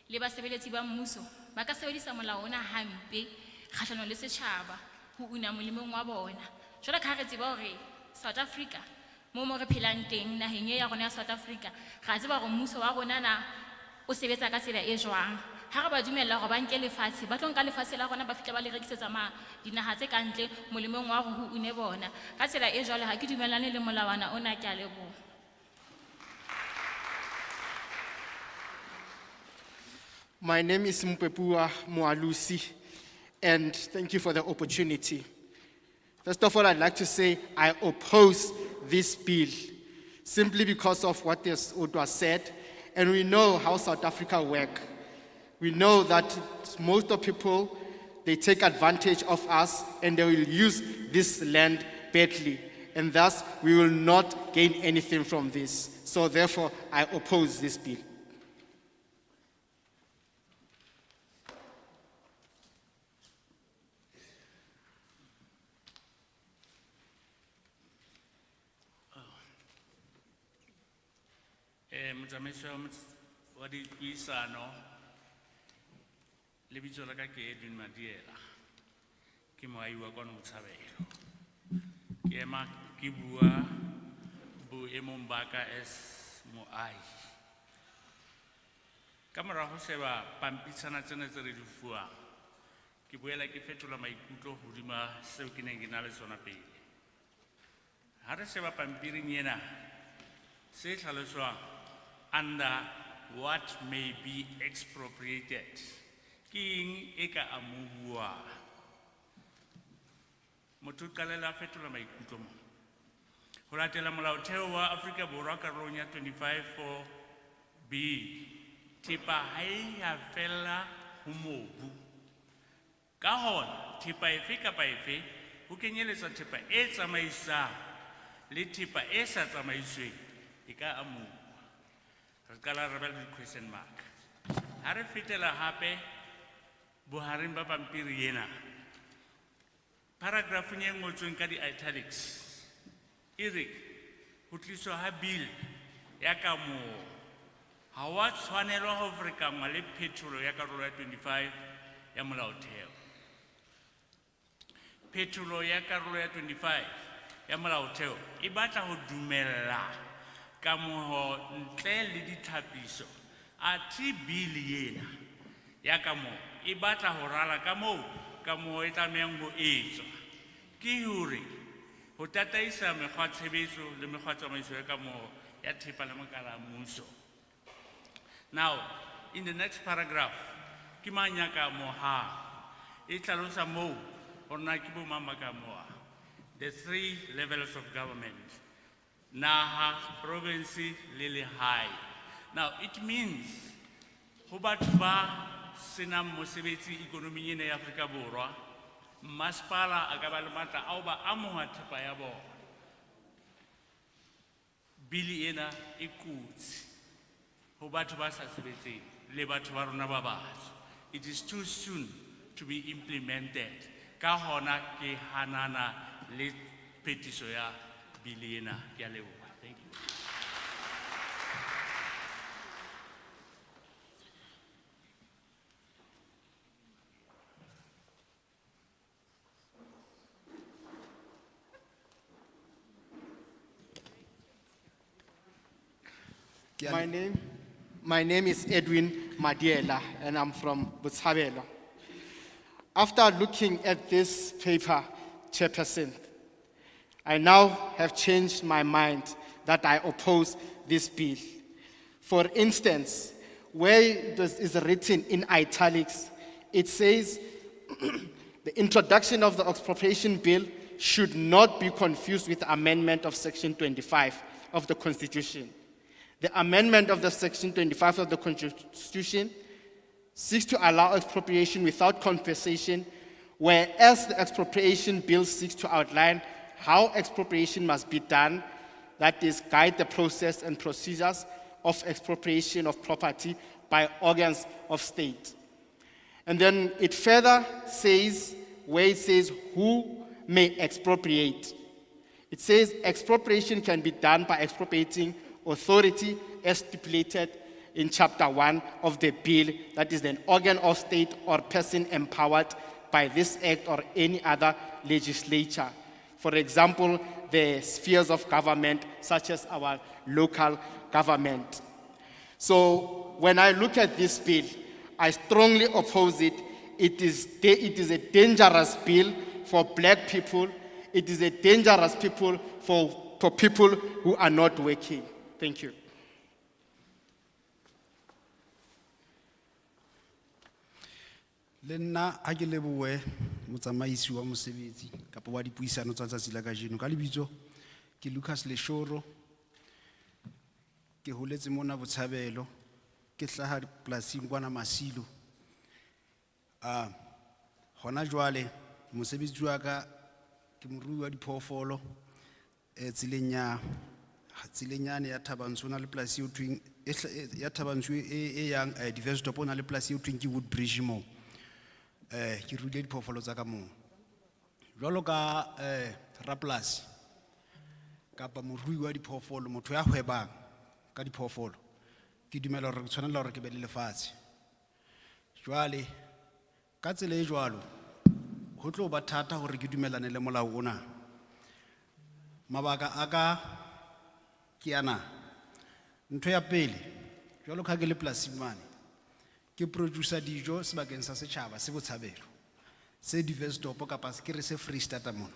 S15: le basebeletsi ba mmuso ba ka sebedisa molao ona hampe kgahlano le setjhaba ho una molemong wa bona. Jwale ka ha re tseba hore South Africa mo re phelang teng naheng ya rona ya South Africa, ra tseba hore mmuso wa rona na o sebetsa ka tsela e jwang. Ha re ba dumella hore ba nke lefatshe, ba tlo nka lefatshe la rona ba fihla ba le rekisetsa dinaha tse kantle molemong wa hore ho une bona. Ka tsela e jwalo ha ke dumellane le molawana ona, ke a leboha.
S13: My name is Mpepua Moalusi, and thank you for the opportunity. First of all, I'd like to say I oppose this bill simply because of what was said, and we know how South Africa works. We know that most of people, they take advantage of us and they will use this land badly, and thus we will not gain anything from this. So therefore, I oppose this bill.
S16: Motsamaiso wa dipuisano lebitso la ka ke Edwin Madiela, ke moahi wa kwano Botshabelo. Ke ema ke bua boemong ba ka as moahi. Ka mora ho sheba pampitshana tsena tse re di fuwang, ke boela ke fetola maikutlo hodima seo ke neng ke na le sona pele. Ha re sheba pampiring ena se hlaloswang under what may be expropriated, king eka amubua. Motho kalela fetola maikutlo mo. Ho latela molaotheo wa Afrika Borwa karolong ya 25(4)B, thepa ha e ya fella ho mobu. Ka hona thepa efe kapa efe ho kenyeletsa thepa e tsamaisang le thepa e sa tsamaisweng e ka amuwa. Re qala re ba le question mark. Ha re fetela hape bohareng ba pampiri ena, paragrafong e ngotsweng ka di-italics e re ho tliswa ha bill ya kamoo ha wa tshwanelwa ho ferekanngwa le phetolo ya karolo ya 25 ya molaotheo. Phetolo ya karolo ya 25 ya molaotheo e batla ho dumella kamoho ntle le dithapiso. Athe bill yena ya kamoo e batla ho rala kamoho e tlamehang ho etswa ke hore ho tataisa mekgwa tshebetso le mekgwa tsamaiso ya kamoho ya thepa le makala a mmuso. Now, in the next paragraph, ke mang ya kamohang e tlhalosa moo hore na ke bo mang ba kamoha. The 3 levels of government: naha, province le lehae. Now, it means ho batho ba senang mosebetsi ikonoming ena ya Afrika Borwa, masepala a ka ba le matla a ho ba amoha thepa ya bona. Bili ena e kotsi ho batho ba sa sebetseng le batho ba rona ba batsho. It is too soon to be implemented. Ka hona ke hanana le phetiso ya bili ena. Ke a leboha. Thank you.
S13: My name is Edwin Madiela, and I'm from Botshabelo. After looking at this paper, Chairperson, I now have changed my mind that I oppose this bill. For instance, where it is written in italics, it says the introduction of the Expropriation Bill should not be confused with the amendment of Section 25 of the Constitution. The amendment of the Section 25 of the Constitution seeks to allow expropriation without compensation, whereas the Expropriation Bill seeks to outline how expropriation must be done, that is, guide the process and procedures of expropriation of property by organs of state. And then it further says, where it says who may expropriate. It says expropriation can be done by expropriating authority as stipulated in chapter 1 of the bill, that is an organ of state or person empowered by this act or any other legislature. For example, the spheres of government such as our local government. So when I look at this bill, I strongly oppose it. It is a dangerous bill for black people. It is a dangerous bill for people who are not working. Thank you.
S17: Le nna ha ke lebohe motsamaisi wa mosebetsi kapa wa dipuisano tsa tsatsi la kajeno ka lebitso ke Lucas Leshoro ke holetse mona Botshabelo ke hlaha polasing kwana Masilo hona jwale mosebetsi wa ka ke morui wa diphoofolo tsilenya ya Thabantsho na le polasi ya Thabantsho e yang diverse top na le polasi e ke Woodbridge mo ke ruile diphoofolo tsa ka moo jwalo ka rapolasi kapa morui wa diphoofolo motho ya hwebang ka diphoofolo ke dumela hore ke tshwanela hore ke be le lefatshe jwale ka tsela e jwalo ho tlo ba thata hore ke dumelane le molao ona mabaka aka ke ana ntho ya pele jwalo ka ke le polasing mane ke producer dijo sebakeng sa setjhaba se Botshabelo se diverse topo kapa se ke re se Free State mona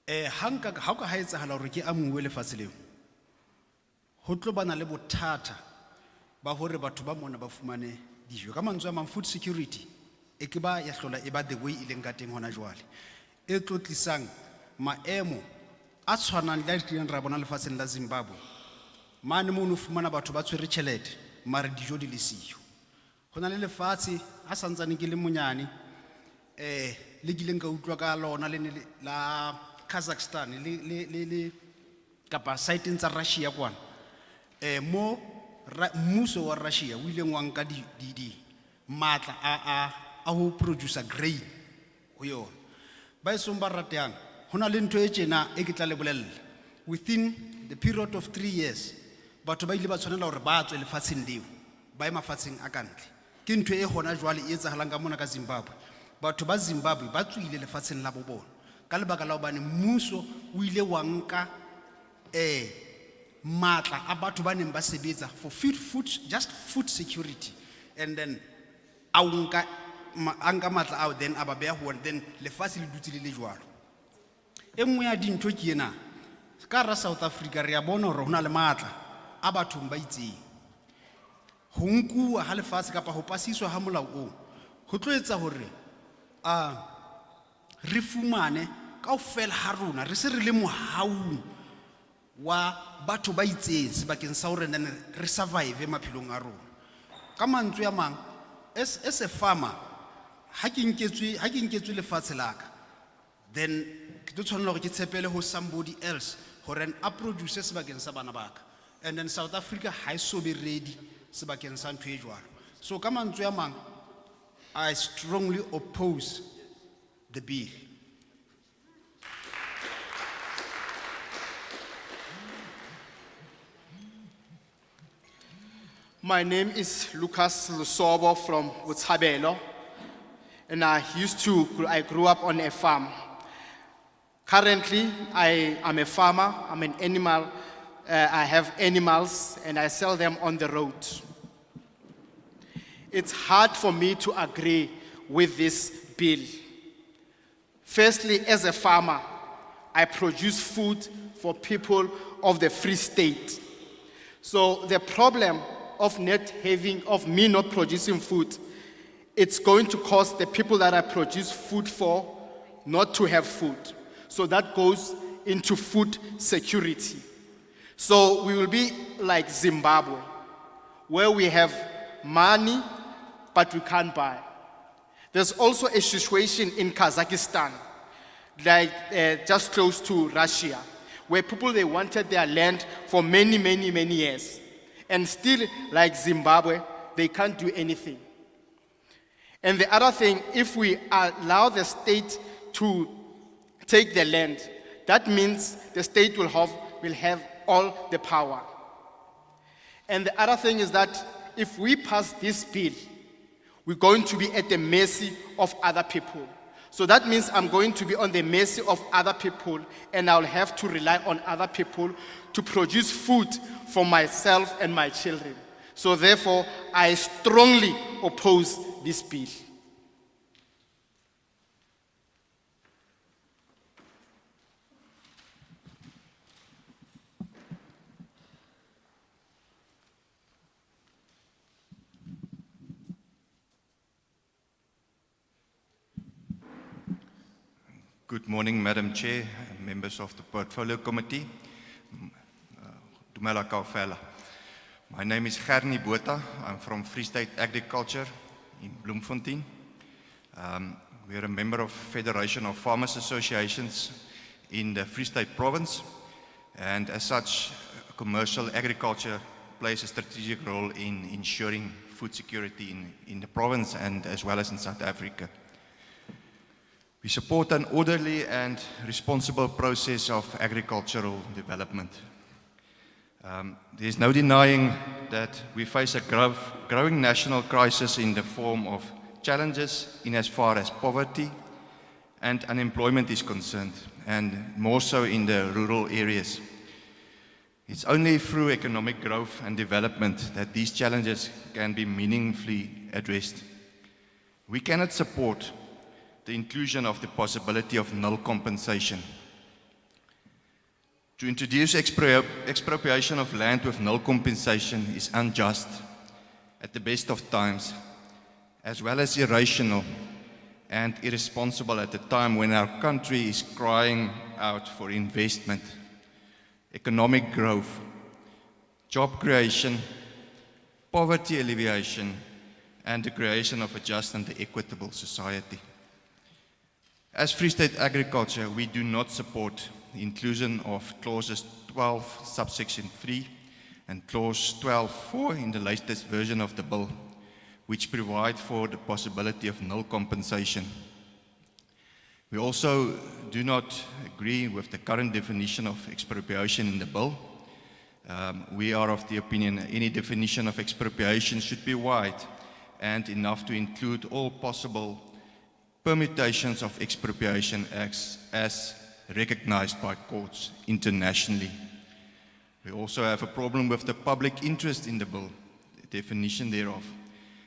S17: ha ka haetsahala hore ke amuwe lefatshe leo ho tlo bana le bothata ba hore batho ba mona ba fumane dijo ka mantswe a mang food security e ke ba ya hlola e ba the way ile nka teng hona jwale e tlo tlisang maemo a tshwanang le a ra bona lefatsheng la Zimbabwe mane mo no fumana batho ba tshwere tšhelete mare dijo di le siyo hona le lefatshe a santsane ke le monyane le kileng ka utlwa ka lona le ne le- la Kazakhstan le kapa site tsa Russia kwana mo mmuso wa Russia o ile wa nka di matla a ho producer grain ho yona ba esong ba ratang hona le ntho e tjena e ke tla le bolella within the period of 3 years batho ba ile ba tshwanela hore ba tswe lefatsheng leo ba e mafatsheng a kantle ke ntho e hona jwale e etsahalang ka mona ka Zimbabwe batho ba Zimbabwe ba tswile lefatsheng la bobona ka lebaka la hobane mmuso o ile wa nka matla a batho ba neng ba sebetsa for food security and then a nka matla ao then a ba beha ho ona then lefatshe le dutse le jwalo e nngwe ya dintho ke ena ka ra South Africa re a bona hore hona le matla a batho ba itseng ho nkuwa ha lefatshe kapa ho pasiswa ha molao o ho tlo etsa hore re fumane kaofela ha rona re se re le mohaung wa batho ba itseng sebakeng sa hore re survive maphelong a rona ka mantswe a mang as a farmer ha ke nketswe lefatshe la ka then ke tlo tshwanela hore ke tshepele ho somebody else hore a produce sebakeng sa bana ba ka and then South Africa ha e so be ready sebakeng sa ntho e jwalo so ka mantswe a mang I strongly oppose the bill.
S13: My name is Lucas Lusobo from Botshabelo, and I grew up on a farm. Currently, I am a farmer, I'm an animal, I have animals and I sell them on the road. It's hard for me to agree with this bill. Firstly, as a farmer, I produce food for people of the Free State. So the problem of me not producing food, it's going to cause the people that I produce food for not to have food. So that goes into food security. So we will be like Zimbabwe, where we have money, but we can't buy. There's also a situation in Kazakhstan, like just close to Russia, where people, they wanted their land for many years. And still, like Zimbabwe, they can't do anything. And the other thing, if we allow the state to take the land, that means the state will have all the power. And the other thing is that if we pass this bill, we're going to be at the mercy of other people. So that means I'm going to be on the mercy of other people, and I'll have to rely on other people to produce food for myself and my children. So therefore, I strongly oppose this bill.
S18: Good morning, Madam Chair, and members of the Portfolio Committee. Dumela kaofela. My name is Gernie Botha. I'm from Free State Agriculture in Bloemfontein. We are a member of Federation of Farmers Associations in the Free State Province, and as such, commercial agriculture plays a strategic role in ensuring food security in the province and as well as in South Africa. We support an orderly and responsible process of agricultural development. There's no denying that we face a growing national crisis in the form of challenges in as far as poverty and unemployment is concerned, and more so in the rural areas. It's only through economic growth and development that these challenges can be meaningfully addressed. We cannot support the inclusion of the possibility of null compensation. To introduce expropriation of land with null compensation is unjust at the best of times, as well as irrational and irresponsible at a time when our country is crying out for investment, economic growth, job creation, poverty alleviation, and the creation of a just and equitable society. As Free State Agriculture, we do not support the inclusion of clauses 12 subsection 3 and clause 12.4 in the latest version of the bill, which provide for the possibility of null compensation. We also do not agree with the current definition of expropriation in the bill. We are of the opinion any definition of expropriation should be wide and enough to include all possible permutations of expropriation acts as recognized by courts internationally. We also have a problem with the public interest in the bill, the definition thereof.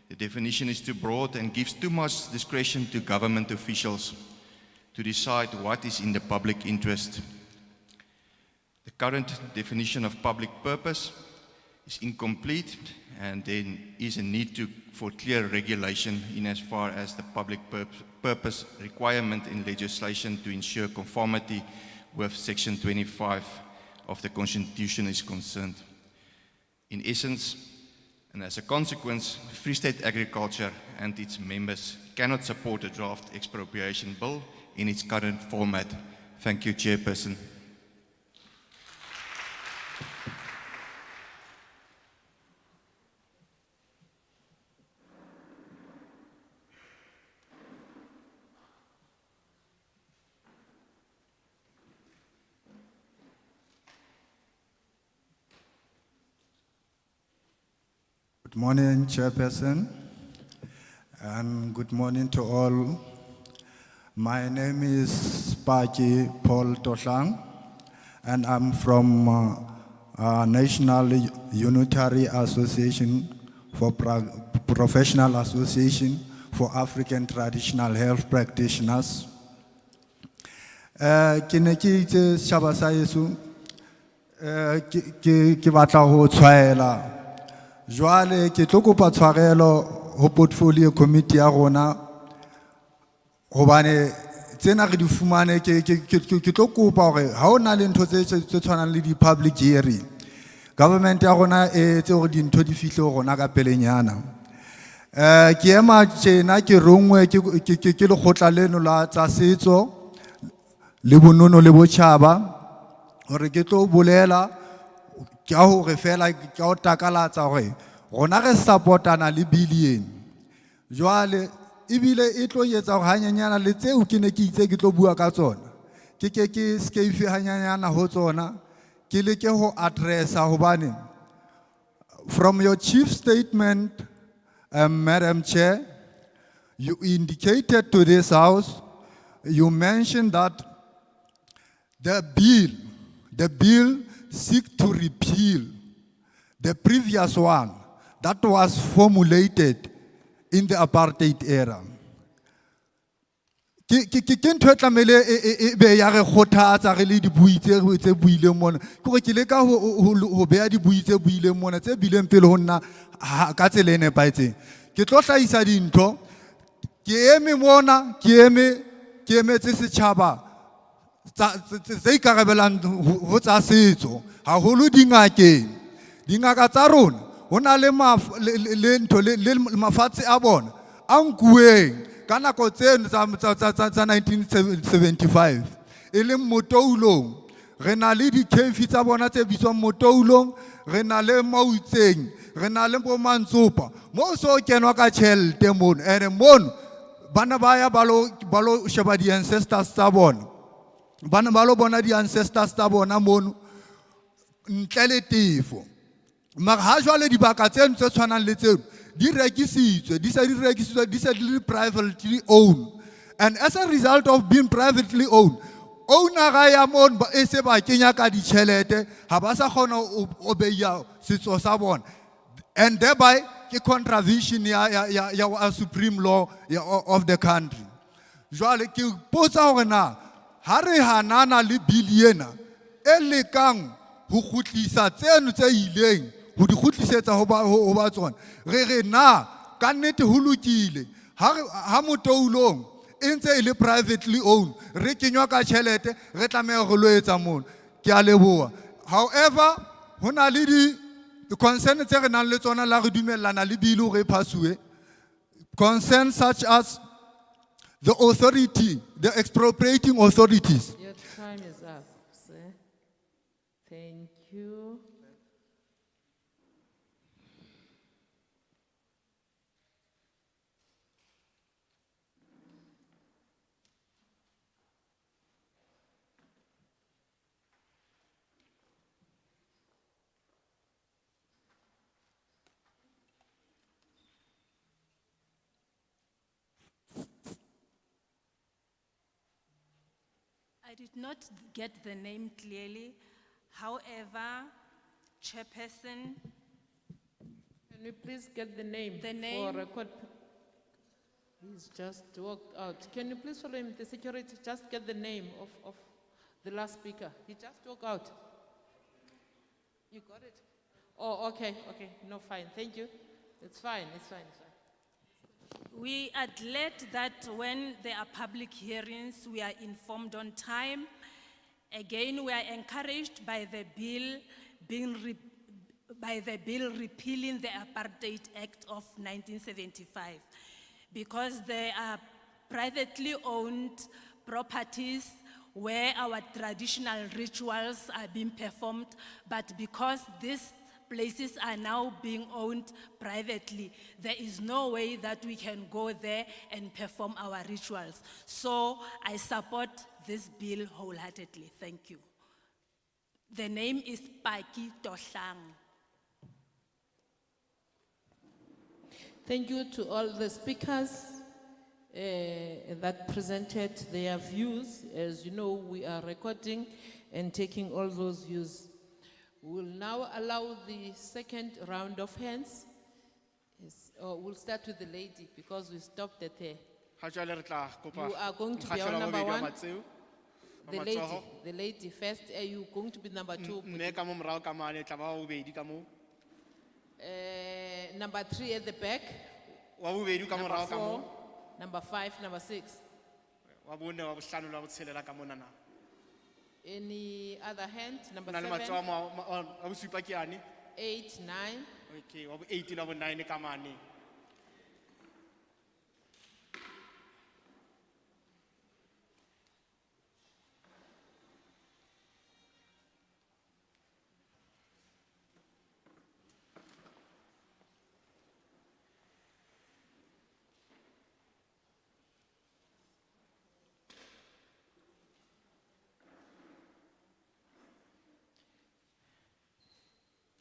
S18: The definition is too broad and gives too much discretion to government officials to decide what is in the public interest. The current definition of public purpose is incomplete, and there is a need for clear regulation in as far as the public purpose requirement in legislation to ensure conformity with Section 25 of the Constitution is concerned. In essence, and as a consequence, Free State Agriculture and its members cannot support the draft expropriation bill in its current format. Thank you, Chairperson.
S19: Good morning, Chairperson, and good morning to all. My name is Paki Paul Toslang, and I'm from National Unitary Association for Professional Association for African Traditional Health Practitioners. Ke ne ke itse setjhaba sa heso ke batla ho tshwaela jwale ke tlo kopa tshwarelo ho portfolio committee ya rona hobane tsena re di fumane ke tlo kopa hore ha ona le ntho tse tshwanang le di public hearing government ya rona e tse hore dintho di fihle ho rona ka pelenyana ke ema tjena ke rongwe ke le khotla leno la tsa setso le bonono le botjhaba hore ke tlo bolela ke a hore fela ke o takalatsa hore rona re supportana le billion jwale ibile e tlo etsa hore hanyanyana le tseo ke ne ke itse ke tlo bua ka tsona ke skeife hanyanyana ho tsona ke le ke ho addressa hobane from your chief statement Madam Chair, you indicated to this house, you mentioned that the bill seeks to repeal the previous one that was formulated in the apartheid era. Ke ntho tlamele e be ya re khothatsa re le dibui tse buileng mona ke re ke le ka ho beya dibui tse buileng mona tse bileng pele ho nna ka tsela e nepaetseng ke tlo hlahisa dintho ke eme mona ke emetse setjhaba tse ikarabelang ho tsa setso haholo dingaka tsa rona ho na le mafatshe a bona a nkuweng ka nako tseno tsa 1975 e leng motoulong re na le dikhefi tsa bona tse bitswang motoulong re na le mautseng re na le bo mantsopa mo so kenwa ka tjhelete mono ene mono bana ba ya balo sheba di ancestors tsa bona bana ba lo bona di ancestors tsa bona mono ntle le tefo mara ha jwale dibaka tseno tse tshwanang le tseno di rekisitswe di se di privately owned, and as a result of being privately owned owner ya mon e se ba kenya ka ditjhelete ha ba sa khona o beya setso sa bona and thereby ke contravention ya supreme law of the country. Jwale ke potsa hore na ha re hanana le billion e lekang ho khutlisa tseno tse ileng ho di khutlisetsa ho ba tsona re na ka nnete ho lokile ha motoulong e ntse e le privately owned re kenywa ka tjhelete re tlameha go lo etsa mono ke a leboha. However ho na le di concern tse re nang le tsona la re dumellana le bill re phasuwe concern such as the authority, the expropriating authorities.
S7: Your time is up, sir. Thank you.
S20: I did not get the name clearly. However, Chairperson,
S7: Can we please get the name?
S20: The name-
S7: For record. He's just walked out. Can you please follow him, the security, just get the name of the last speaker? He just walked out. You got it? Oh, okay, no, fine, thank you. It's fine.
S20: we are glad that when there are public hearings, we are informed on time. Again, we are encouraged by the bill repealing the Apartheid Act of 1975, because there are privately owned properties where our traditional rituals are being performed, but because these places are now being owned privately, there is no way that we can go there and perform our rituals. So I support this bill wholeheartedly. Thank you. The name is Paki Tohlang.
S7: Thank you to all the speakers that presented their views. As you know, we are recording and taking all those views. We'll now allow the second round of hands. Yes, we'll start with the lady because we stopped at her. You are going to be our number one. The lady first. Are you going to be number two? Number 3 at the back. Number 4, number 5, number 6. Any other hand? Number 7, 8, 9.
S13: Okay, 18 of 9 kamani.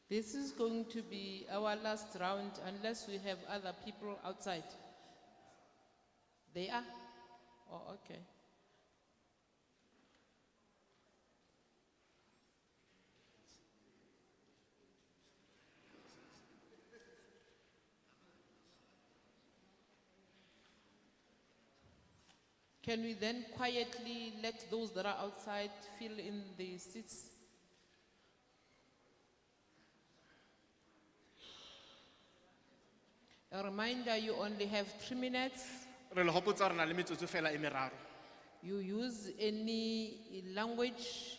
S7: This is going to be our last round unless we have other people outside. They are? Oh, okay. Can we then quietly let those that are outside fill in the seats? A reminder, you only have 3 minutes. You use any language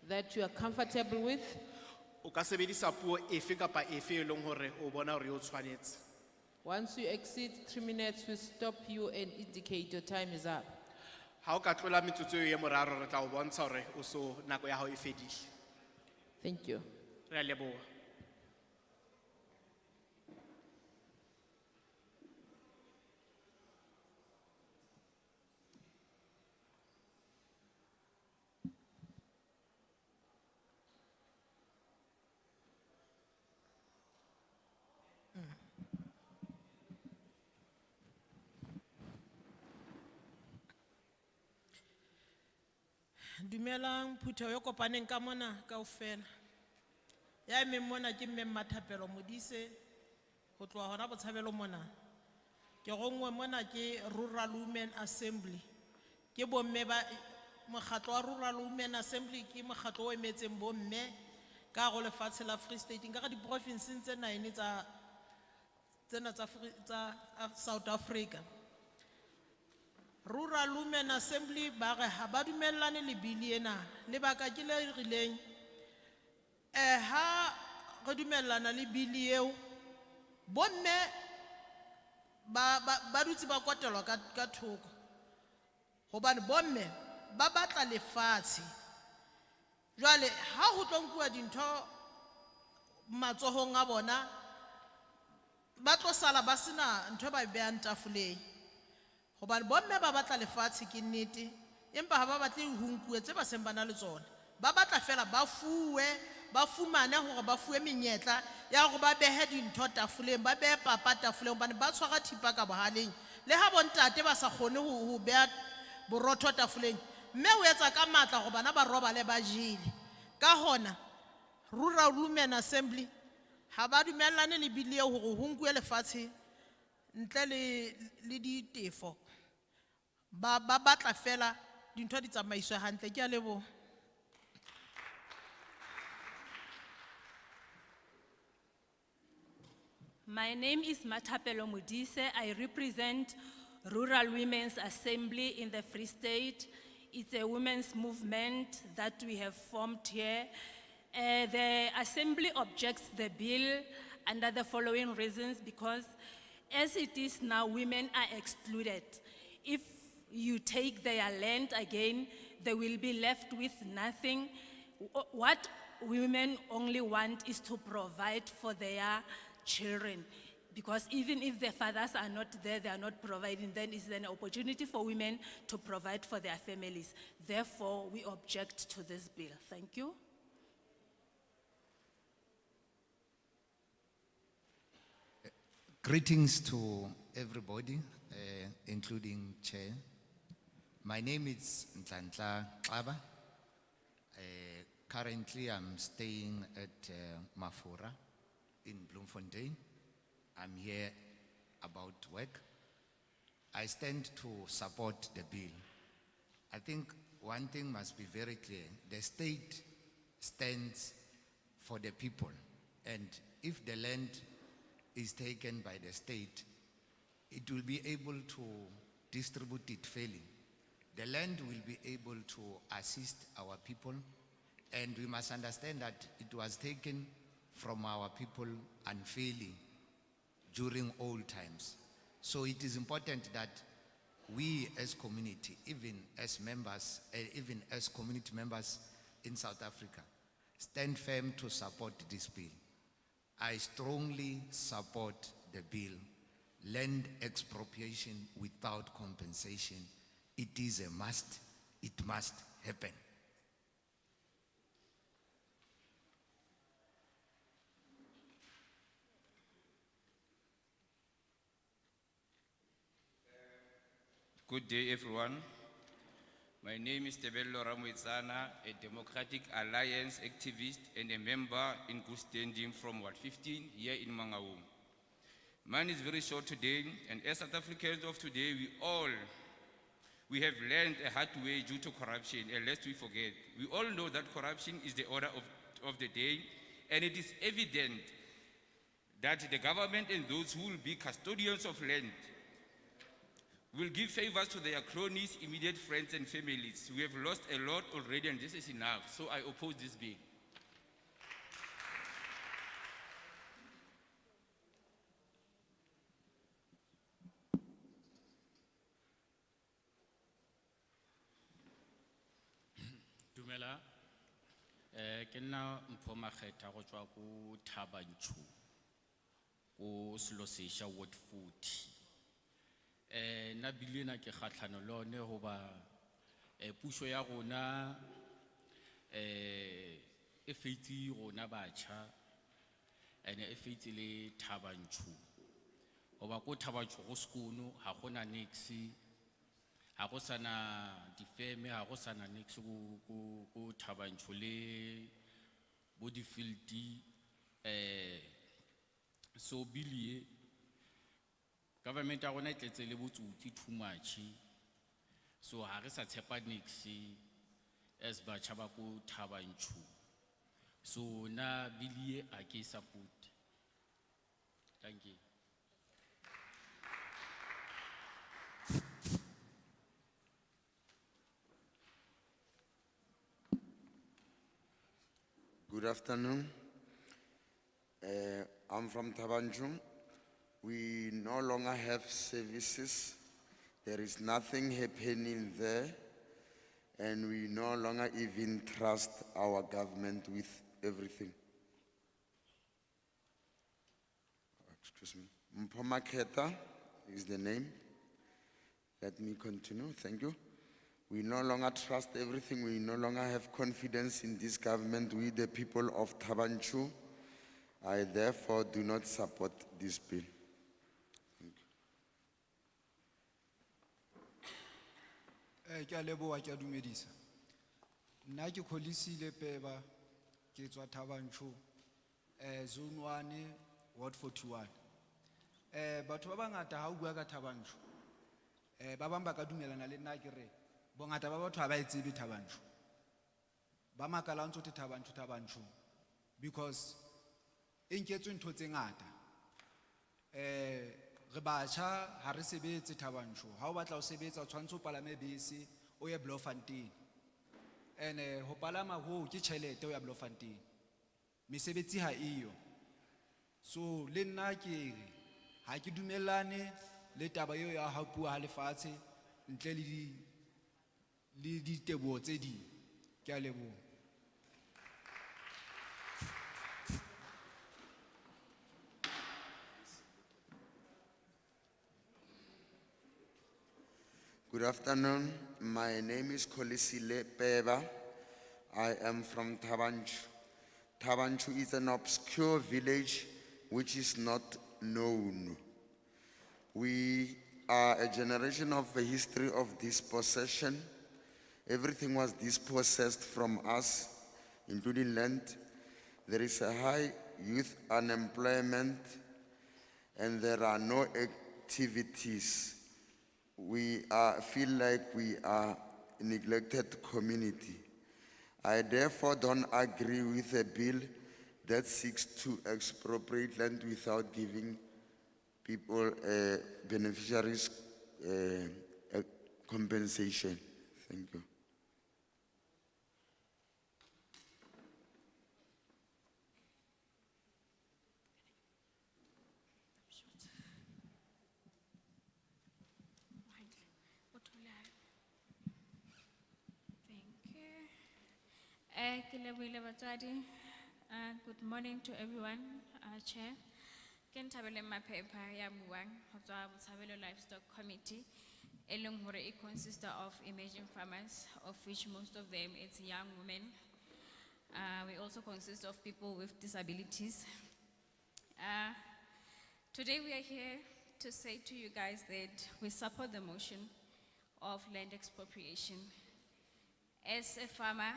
S7: that you are comfortable with. Once you exceed 3 minutes, we stop you and indicate your time is up. Thank you.
S21: Dumelang phutho yo kopaneng ka mona kaofela. Ya emeng mona ke mme Mathapelo Modise ho tloha hona Botshabelo mona. Ke gongwe mona ke Rural Women Assembly. Ke bomme ba mokgatlo wa Rural Women Assembly ke mokgatlo o emetseng bomme ka go lefatshe la Free State nka ga di province tse 9 tsa South Africa. Rural Women Assembly ba re ha ba dumellane le bili ena lebaka ke le rileng ha re dumellana le bili eo bomme ba dutse ba kotelwa ka thoko Hobane bomme ba batla lefatshe. Jwale ha ho tlo nkuwa dintho matsohong a bona, ba tlo sala ba sena ntho ba behang tafoleng. Hobane bomme ba batla lefatshe ke nnete, empa ha ba batle ho nkuwe tse ba seng ba na le tsona. Ba batla fela ba fuwe, ba fumane hore ba fuwe menyetla ya hore ba behe dintho tafoleng, ba behe papa tafoleng hobane ba tshwara thipa ka bohaleng. Le ha bontate ba sa kgone ho beha borotho tafoleng, mme o etsa ka matla hore bana ba robale ba jele. Ka hona Rural Women Assembly ha ba dumellane le bili eo hore ho nkuwe lefatshe ntle le ditefo. Ba batla fela dintho di tsamaiswe hantle. Ke a leboha.
S20: My name is Botshabelo. I represent Rural Women's Assembly in the Free State. It's a women's movement that we have formed here. The Assembly objects the bill under the following reasons, because as it is now, women are excluded. If you take their land again, they will be left with nothing. What women only want is to provide for their children, because even if their fathers are not there, they are not providing, then it's an opportunity for women to provide for their families. Therefore, we object to this bill. Thank you.
S1: Greetings to everybody, including Chair. My name is Ntlantla Xaba. Currently, I'm staying at Mafura in Bloemfontein. I'm here about work. I stand to support the bill. I think one thing must be very clear. The state stands for the people. And if the land is taken by the state, it will be able to distribute it fairly. The land will be able to assist our people. And we must understand that it was taken from our people unfairly during old times. So it is important that we as community, even as members, even as community members in South Africa, stand firm to support this bill. I strongly support the bill. Land expropriation without compensation, it is a must. It must happen.
S22: Good day, everyone. My name is Tebello Ramwetsana, a Democratic Alliance activist and a member in good standing from Ward 15 here in Mangaung. Mine is very short today, and as South Africans of today, we have learned a hard way due to corruption, and lest we forget. We all know that corruption is the order of the day, and it is evident that the government and those who will be custodians of land will give favors to their cronies, immediate friends and families. We have lost a lot already, and this is enough, so I oppose this bill.
S16: Dumela, ke nna Mpho Makgetha go tswa ko Thabanchu, ko Selosesha Ward 40. Na bilena ke kgatlhano le one hoba puso ya rona e feitse rona batjha ene e feitse le Thabanchu. Hoba ko Thabanchu go skono ha gona nix, ha go sana difeme, ha go sana nix ko Thabanchu le bo di fieldi so bilie government a rona e tletse le botsotsi too much, so ha re sa tshepa nix as batjha ba ko Thabanchu, so na bilie a ke support. Thank you.
S12: Good afternoon. I'm from Thabanchu. We no longer have services There is nothing happening there, and we no longer even trust our government with everything. Excuse me. Mphomaketa is the name. Let me continue. Thank you. We no longer trust everything. We no longer have confidence in this government. We, the people of Tabanchu, I therefore do not support this bill.
S17: Ke a leboha, ke a dumedisa. Nna ke Kholisile Peba, ke tswa Thabanchu, zone 1, ward 41. Batho ba bangata ha o bua ka Thabanchu, ba bang ba ka dumelana le nna ke re bongata ba batho ha ba e tsebe Thabanchu. Ba makala ntse te Thabanchu because e nketswe ntho tse ngata. Re batjha ha re sebetse Thabanchu. Ha o batla o sebetsa o tshwantse o palame bese o ye Bloemfontein. Ho palama ho ke tjhelete o ya Bloemfontein. Mesebetsi ha iyo. So le nna ke re ha ke dumellane le taba eo ya hapua ha lefatshe ntle le diteboho tse ding. Ke a leboha.
S12: Good afternoon. My name is Kholisile Peba. I am from Tabanchu. Tabanchu is an obscure village which is not known. We are a generation of a history of dispossession. Everything was dispossessed from us, including land. There is a high youth unemployment and there are no activities. We feel like we are a neglected community. I therefore don't agree with a bill that seeks to expropriate land without giving people, beneficiaries, a compensation. Thank you.
S15: Good morning to everyone, Chair. Ke Nthabele Maphepha ya buang ho tswa Botshabelo Livestock Committee, e leng hore it consists of emerging farmers, of which most of them it's young women. We also consist of people with disabilities. Today we are here to say to you guys that we support the motion of land expropriation. As a farmer,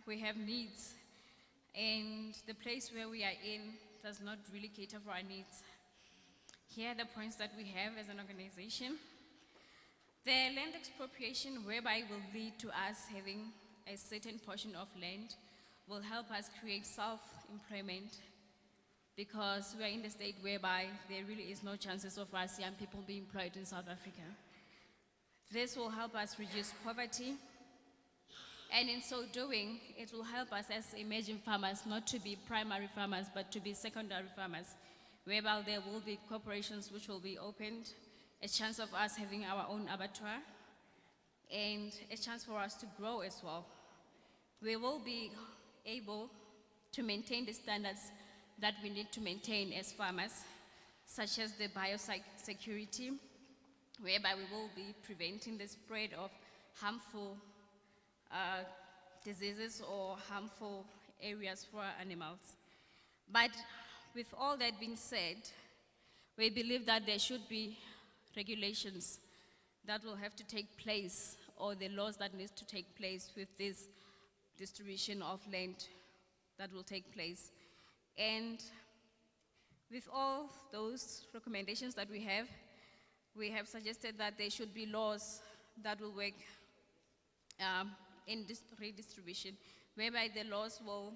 S15: we have needs, and the place where we are in does not really cater for our needs. Here are the points that we have as an organization. The land expropriation, whereby will lead to us having a certain portion of land, will help us create self-employment, because we are in the state whereby there really is no chances of us young people being employed in South Africa. This will help us reduce poverty, and in so doing, it will help us as emerging farmers not to be primary farmers, but to be secondary farmers, whereby there will be corporations which will be opened, a chance of us having our own abattoir, and a chance for us to grow as well. We will be able to maintain the standards that we need to maintain as farmers, such as the biosecurity, whereby we will be preventing the spread of harmful diseases or harmful areas for our animals. But with all that being said, we believe that there should be regulations that will have to take place, or the laws that need to take place with this distribution of land that will take place. And with all those recommendations that we have suggested that there should be laws that will work in this redistribution, whereby the laws will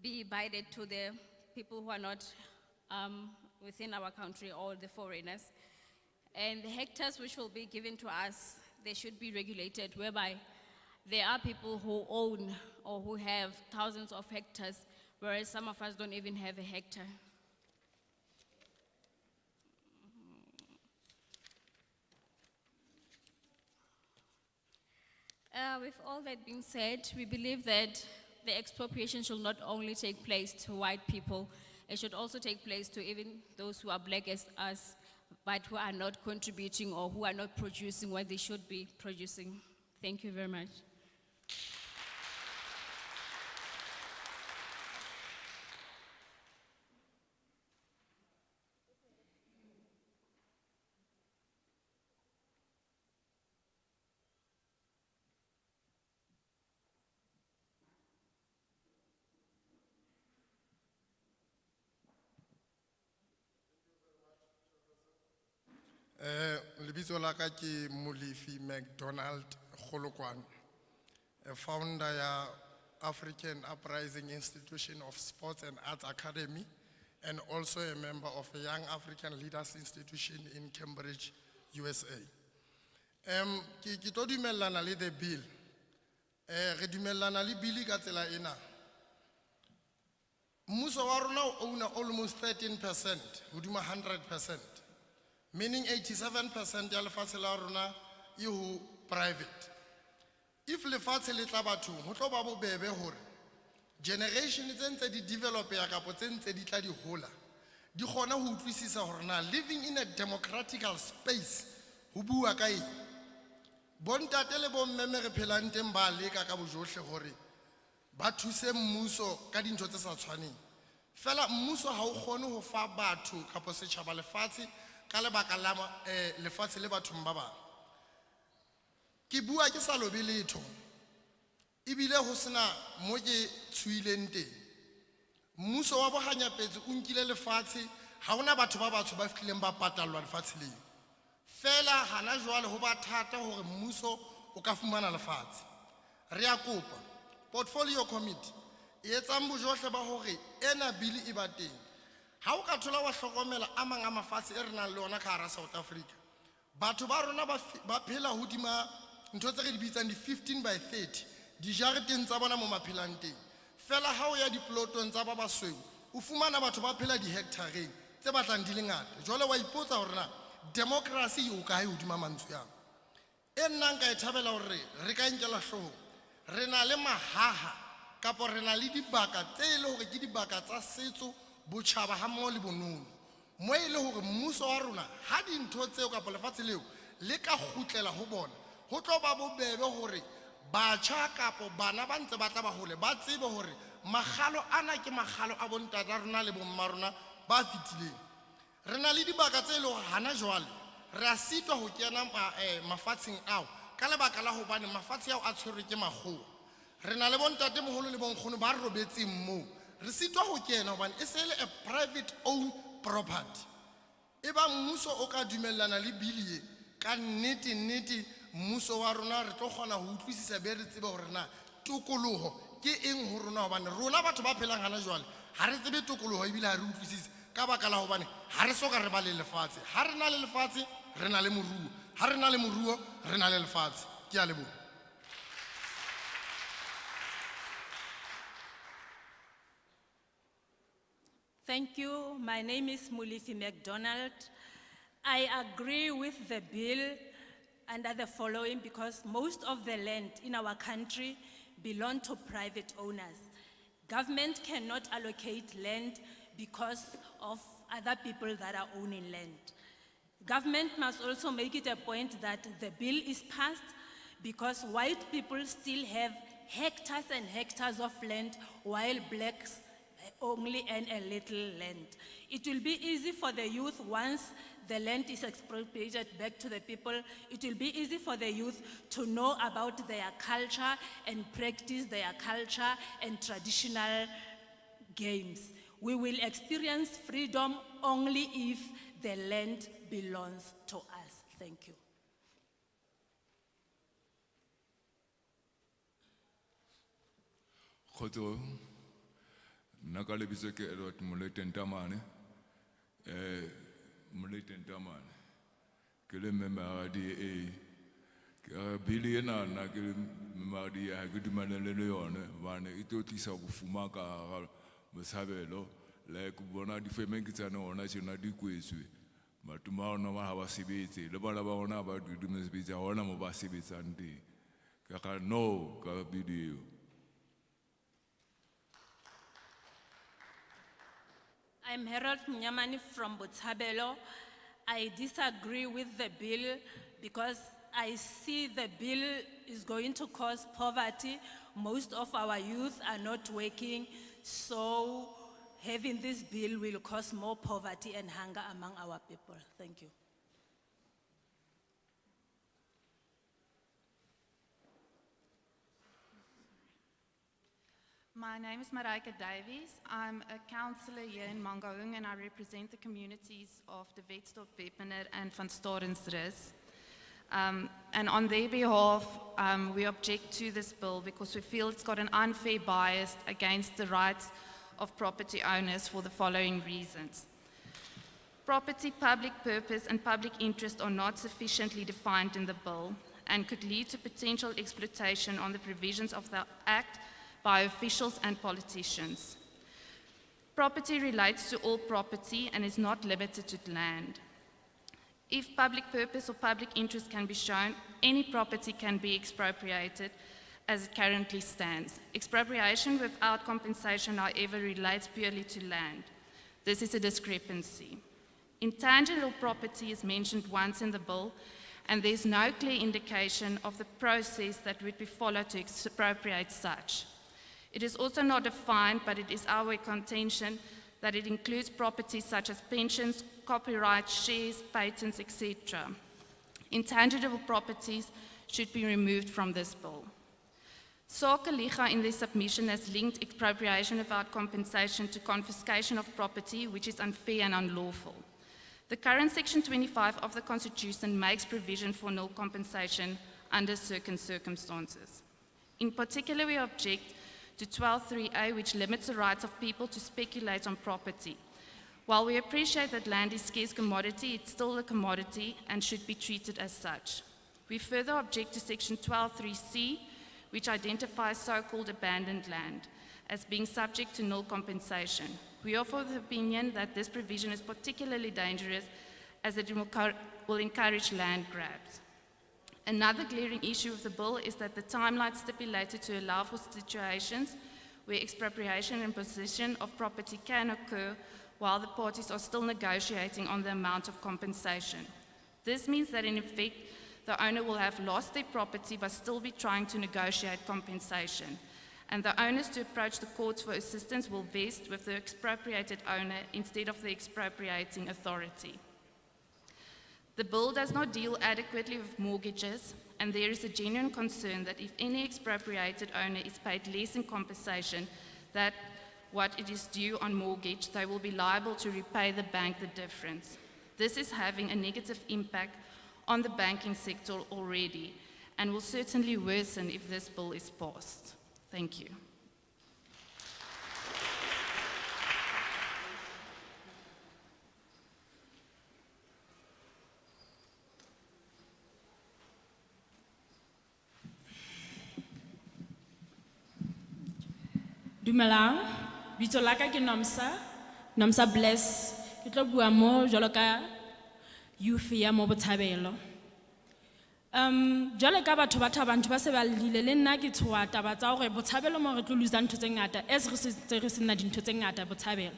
S15: be abided to the people who are not within our country or the foreigners. And the hectares which will be given to us, they should be regulated, whereby there are people who own or who have thousands of hectares, whereas some of us don't even have a hectare.
S3: With all that being said, we believe that the expropriation should not only take place to white people, it should also take place to even those who are black as us, but who are not contributing or who are not producing what they should be producing. Thank you very much.
S10: Lebitso la ka ke Molefi McDonald Golokwane, a founder ya African Uprising Institution of Sports and Arts Academy, and also a member of a Young African Leaders Institution in Cambridge, USA. Ki tlo dumellana le the bill. Re dumellana le bill ka tsela ena. Mmuso wa rona o own almost 13%, hodima 100%. Meaning 87% ya lefatshe la rona e ho private. If lefatshe le tla bathong ho tlo ba bobebe hore generation tse ntse di develop ya kapo tse ntse di tla di hola di kgona ho utlwisisa hore na living in a democratical space ho bua ka eng. Bontate le bomme re phelang teng ba leka ka bojohle hore ba thuse mmuso ka dintho tse sa tshwaneng. Fela mmuso ha o kgone ho fa batho kapo setjhaba lefatshe ka lebaka la lefatshe le bathong ba bang. Ke bua ke sa lobe letho ebile ho sena mo ke tshuileng teng. Mmuso wa bohanyapetse o nkile lefatshe, ha hona batho ba batsho ba fitlileng ba patallwa lefatshe leo. Fela hana jwale ho ba thata hore mmuso o ka fumana lefatshe. Re a kopa portfolio committee e etsang bojohle ba hore ena bill e ba teng. Ha o ka thola wa hlokomela a mang a mafatshe e re nang le ona ka hara South Africa, batho ba rona ba phela hodima ntho tse re di bitsang di 15 by 30 dijareteng tsa bona mo maphelang teng. Fela ha o ya diplotong tsa ba basweu o fumana batho ba phela dihektareng tse batlang di le ngata. Jwale wa ipotsa hore na democracy e o kae hodima mantswe a. E nna nka e thabela hore re ka nkela hloohong re na le mahaha kapo re na le dibaka tse e le hore ke dibaka tsa setso botjhaba ha mmoho le bonono mo e le hore mmuso wa rona ha dintho tseo kapo lefatshe leo le ka kgutlela ho bona ho tlo ba bobebe hore batjha kapo bana ba ntse ba tla ba hole ba tsebe hore magalo ana ke magalo a bontata rona le bomma rona ba fitileng. Re na le dibaka tse e le hore hana jwale re a sitwa ho kena mafatsheng ao ka lebaka la hobane mafatshe ao a tshwerwe ke makgowa. Re na le bontate moholo le bonkgono ba robetseng moo, re sitwa ho kena hobane e se le a private owned property. Eba mmuso o ka dumellana le bilie ka nnete mmuso wa rona re tlo kgona ho utlwisisa be re tsebe hore na tokoloho ke eng ho rona hobane rona batho ba phelang hana jwale ha re tsebe tokoloho ebile ha re utlwisise ka baka la hobane ha re soka re ba le lefatshe. Ha re na le lefatshe re na le moruo, ha re na le moruo re na le lefatshe. Ke a leboha.
S20: Thank you. My name is Molefi McDonald. I agree with the bill under the following because most of the land in our country belong to private owners. Government cannot allocate land because of other people that are owning land. Government must also make it a point that the bill is passed because white people still have hectares and hectares of land while blacks only earn a little land. It will be easy for the youth once the land is expropriated back to the people. It will be easy for the youth to know about their culture and practice their culture and traditional games. We will experience freedom only if the land belongs to us. Thank you.
S4: Khoto nakale biseke Edward Muleten Tamane Muleten Tamane ke le member di bili ena na ke member di ha ke dumelele le yone bana e tlo tlisa go fuma ka Botshabelo le go bona di femeng ke tsana ona tsena di kwetswe batho ba ona ba ha ba sebetse le bana ba ona ba di dumetse bitsa hona mo ba sebetsang teng Kaka no ka video.
S20: I'm Harold Mnyamani from Botshabelo. I disagree with the bill because I see the bill is going to cause poverty. Most of our youth are not working, so having this bill will cause more poverty and hunger among our people. Thank you.
S5: My name is Marijke Davies. I'm a councillor here in Mangaung and I represent the communities of the Wetstop, Wepener and Van Starensrus. And on their behalf, we object to this bill because we feel it's got an unfair bias against the rights of property owners for the following reasons. Property, public purpose and public interest are not sufficiently defined in the bill and could lead to potential exploitation on the provisions of the Act by officials and politicians. Property relates to all property and is not limited to land. If public purpose or public interest can be shown, any property can be expropriated as it currently stands. Expropriation without compensation, however, relates purely to land. This is a discrepancy. Intangible property is mentioned once in the bill, and there's no clear indication of the process that would be followed to expropriate such. It is also not defined, but it is our contention that it includes properties such as pensions, copyright, shares, patents, etc. Intangible properties should be removed from this bill. Sakeliga in their submission has linked expropriation without compensation to confiscation of property, which is unfair and unlawful. The current Section 25 of the Constitution makes provision for nil compensation under certain circumstances. In particular, we object to 12.3a, which limits the rights of people to speculate on property. While we appreciate that land is a scarce commodity, it's still a commodity and should be treated as such. We further object to Section 12.3c, which identifies so-called abandoned land as being subject to nil compensation. We offer the opinion that this provision is particularly dangerous as it will encourage land grabs. Another glaring issue of the bill is that the timeline stipulated to allow for situations where expropriation and possession of property can occur while the parties are still negotiating on the amount of compensation. This means that in effect, the owner will have lost their property but still be trying to negotiate compensation. And the owners to approach the courts for assistance will vest with the expropriated owner instead of the expropriating authority. The bill does not deal adequately with mortgages, and there is a genuine concern that if any expropriated owner is paid less in compensation than what it is due on mortgage, they will be liable to repay the bank the difference. This is having a negative impact on the banking sector already and will certainly worsen if this bill is passed. Thank you.
S21: Dumelang, bitso la ka ke Nomsa Bless. Ke tlo bua mo jwalo ka youth ya mo Botshabelo. Jwale ka batho ba thabantho ba se ba lile le nna ke tshoa taba tsa hore Botshabelo mo re tlo lose ntho tse ngata as re se nna dintho tse ngata Botshabelo.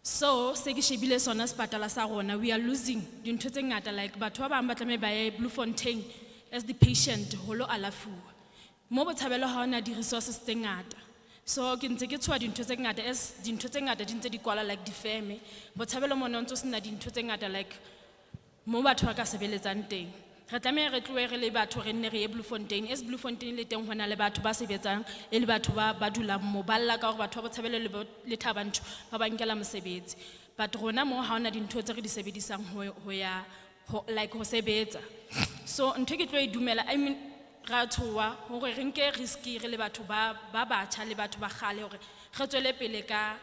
S21: So se ke shebile sona sepatala sa rona, we are losing dintho tse ngata, like batho ba bang ba tlame ba ye Bloemfontein as the patient holo alafuwa. Mo Botshabelo ha ona di resources tse ngata. So ke ntse ke tshoa dintho tse ngata as dintho tse ngata di ntse di kwala like difeme. Botshabelo mo ntse se nna dintho tse ngata like mo batho ba ka sebeletsang teng. Re tlameha re tloe re le batho re nne re ye Bloemfontein as Bloemfontein le teng hona le batho ba sebetsang e le batho ba dulang mo ba lla ka hore batho ba Botshabelo le thabantho ba ba nkela mosebetsi. But rona mo ha ona dintho tse re di sebedisang ho ya like ho sebetsa. So ntho ke tlo e dumela, I mean ra tshoa hore re nke riski re le batho ba batjha le batho ba khale hore re tswele pele ka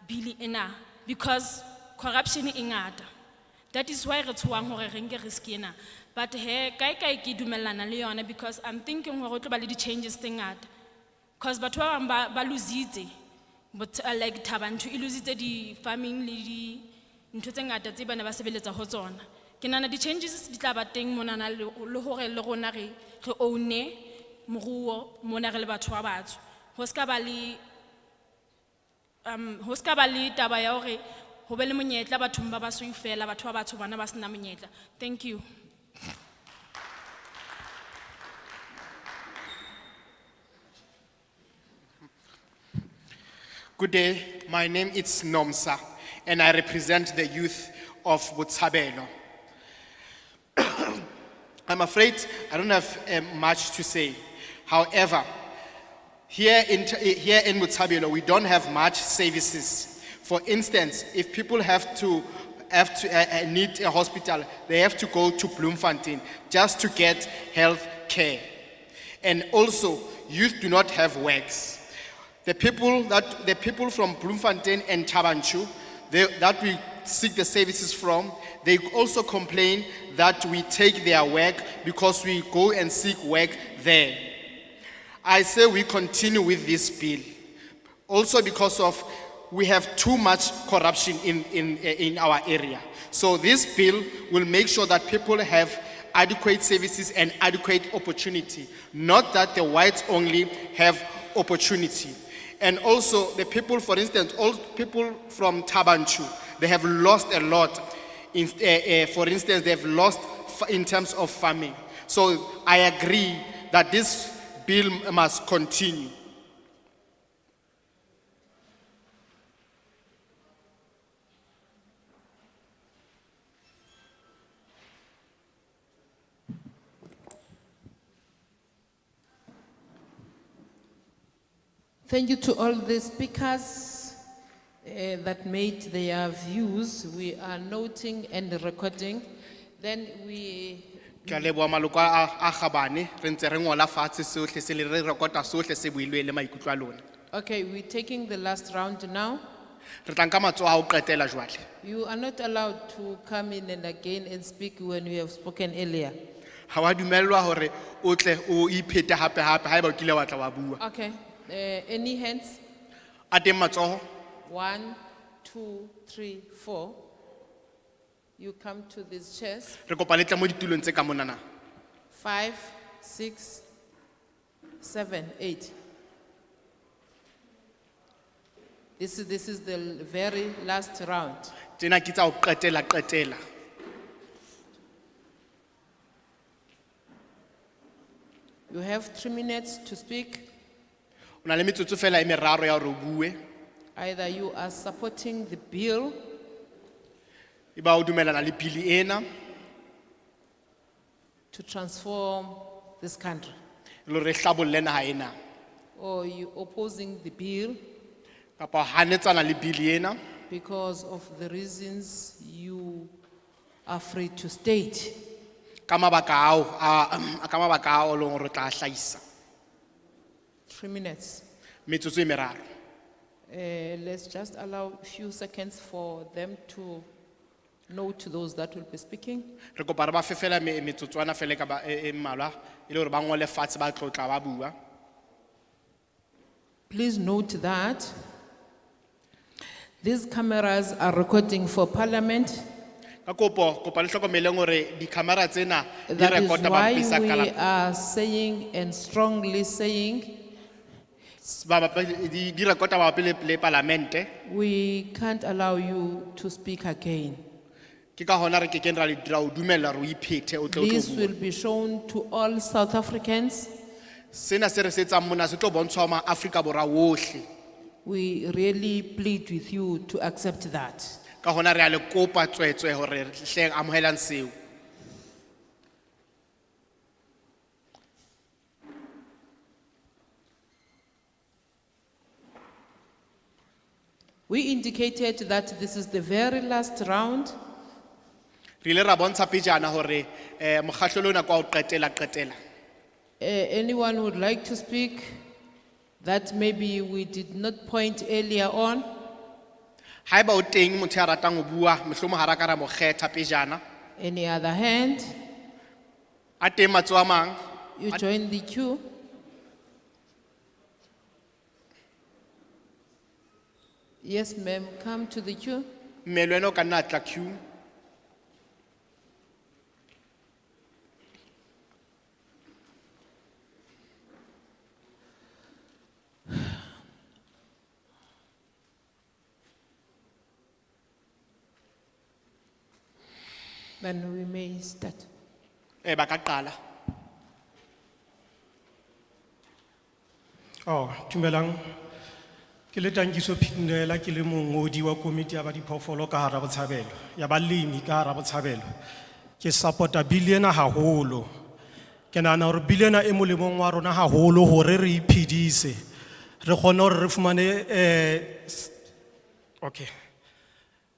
S21: bili ena because corruption e ngata. That is why re tshoang hore re nke riski ena. But he kai ke dumellana le yona because I'm thinking hore tlo ba le di changes tse ngata. Because batho ba bang ba lositse but like thabantho e lositse di farming le di ntho tse ngata tse bana ba sebeletsa ho tsona. Ke nana di changes di tla ba teng monana le hore le rona re own
S20: moruo mona re le batho ba batsho. Ho ska ba le taba ya hore ho be le monyetla bathong ba basweu fela, batho ba batsho bana ba sena monyetla. Thank you.
S13: Good day, my name is Nomsa, and I represent the youth of Botshabelo. I'm afraid I don't have much to say. However, here in Botshabelo, we don't have much services. For instance, if people need a hospital, they have to go to Bloemfontein just to get health care. And also, youth do not have works. The people from Bloemfontein and Tabanchu, that we seek the services from, they also complain that we take their work because we go and seek work there. I say we continue with this bill. Also because we have too much corruption in our area. So this bill will make sure that people have adequate services and adequate opportunity, not that the whites only have opportunity. And also the people, for instance, all people from Tabanchu, they have lost a lot. For instance, they've lost in terms of farming. So I agree that this bill must continue.
S7: Thank you to all the speakers that made their views. We are noting and recording. Then we...
S13: Okay,
S7: we're taking the last round now. You are not allowed to come in and again and speak when you have spoken earlier. Okay. Any hands? 1, 2, 3, 4. You come to these chairs. 5, 6, 7, 8. This is the very last round. You have 3 minutes to speak. Either you are supporting the bill to transform this country, or you opposing the bill because of the reasons you are free to state. 3 minutes. Let's just allow a few seconds for them to note those that will be speaking. Please note that these cameras are recording for Parliament. That is why we are saying and strongly saying we can't allow you to speak again. This will be shown to all South Africans. We really plead with you to accept that. We indicated that this is the very last round. Anyone would like to speak that maybe we did not point earlier on? Any other hand? You join the queue. Yes, ma'am, come to the queue. Then we may start.
S13: Bakaqala.
S6: Oh, dumelang. Ke le Tankiso Phindela ke le mongodi wa komiti ya ba diphoofolo ka hara Botshabelo, ya balemi ka hara Botshabelo. Ke supporta bill ena haholo. Ke nahana hore bill ena e molemong wa rona haholo hore re iphedise. Re kgone hore re fumane okay.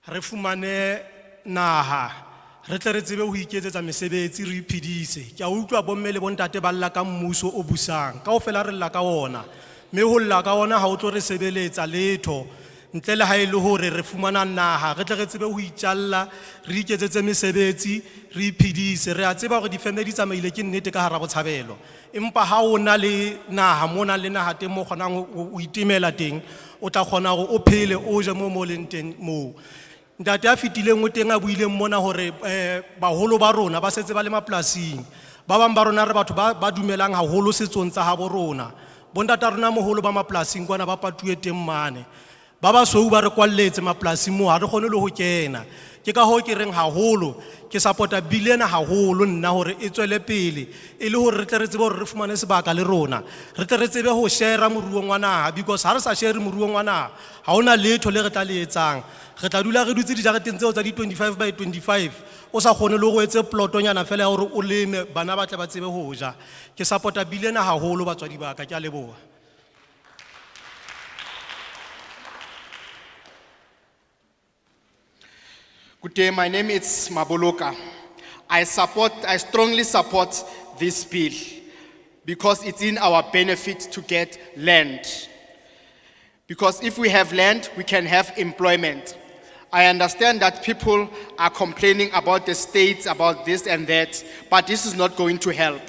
S6: Re fumane naha. Re tle re tsebe ho iketsetsa mesebetsi re iphedise. Ke a utlwa bomme le bontate ba lla ka mmuso o busang. Kaofela re lla ka ona. Me ho lla ka ona ha o tlo re sebeletsa letho. Ntle le ha e le hore re fumana naha, re tle re tsebe ho itjalla, re iketsetse mesebetsi, re iphedise. Re a tseba hore difeme di tsamaile ke nnete ka hara Botshabelo. Empa ha o na le naha, mo na le naha teng mo kgonang ho itemela teng, o tla kgona hore o phele o je mo leng teng moo. Ntate a fitileng o teng a buileng mona hore baholo ba rona ba setse ba le mapolasing. Ba bang ba rona re batho ba dumelang haholo setsong tsa habo rona. Bondata rona moholo ba mapolasing kwana ba patuwe teng mane. Ba ba sweu ba re kwalletse mapolasing mo ha re kgone le ho kena. Ke ka ho ke reng haholo ke supporta bill ena haholo nna hore e tswele pele e le hore re tle re tsebe hore re fumane sebaka le rona. Re tle re tsebe ho share moruong wa naha, because ha re sa share moruong wa naha ha ona letho le re tla le etsang. Re tla dula re dutse dijareteng tseo tsa di 25 by 25 o sa kgone le go etse plotonyana fela ya hore o leme bana ba tle ba tsebe ho ja. Ke supporta bill ena haholo batswadi ba ka, ke a leboha.
S13: Good day, my name is Maboloka. I strongly support this bill because it's in our benefit to get land. Because if we have land, we can have employment. I understand that people are complaining about the states, about this and that, but this is not going to help.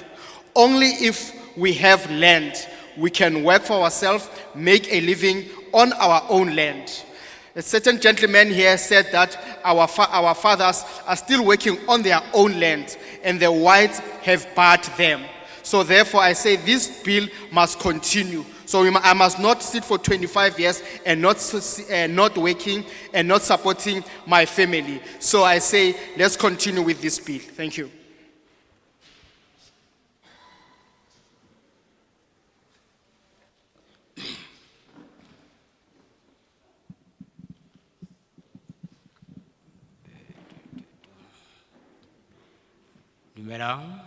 S13: Only if we have land, we can work for ourselves, make a living on our own land. A certain gentleman here said that our fathers are still working on their own land and the whites have barred them. So therefore I say this bill must continue. So I must not sit for 25 years and not working and not supporting my family. So I say let's continue with this bill. Thank you.
S9: Dumelang.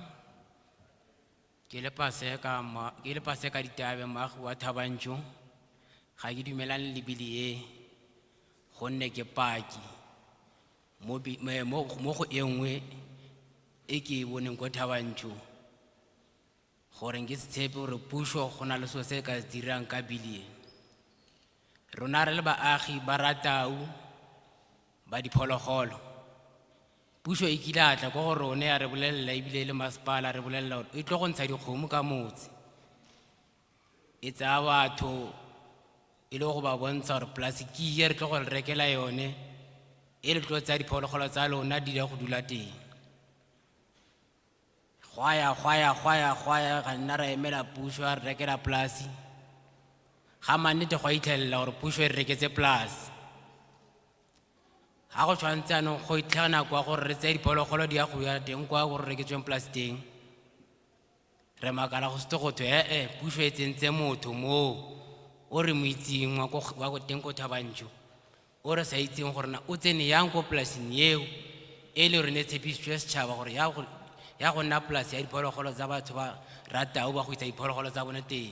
S9: Ke le paseka ditabe maagi wa Thabanchu. Ga ke dumelang le bili e gonne ke paki mo go engwe e ke boneng ko Thabanchu gore ke se tshepe gore puso go na le so se ka dirang ka bili e. Rona re le baagi ba ratau ba diphologolo. Puso e kilatla go gore one ya re bolella ebile le masepala re bolella gore e tlo go ntsha dikgomo ka motse. E tsaya batho e le go ba bontsha gore plasiki e re tlo go le rekela yone e le tlo tsaya diphologolo tsa lona di ya go dula teng. Gwaya ga nna ra emela puso ya re rekela polasi. Ga mannete go itlhelela gore puso e re reketse polasi. Ha go tshwantse anong go itlhana kwa gore re tsaya diphologolo di ya go ya teng kwa gore re reketsweng polasi teng. Re makala go se go thwe puso e tsentse motho mo o re mo itseng wa go teng ko Thabanchu o re sa itseng gore na o tsene yang ko polasing eo e le re ne tshepisitswe setšhaba gore ya go nna polasi ya diphologolo tsa batho ba ratao ba go itsa diphologolo tsa bone teng.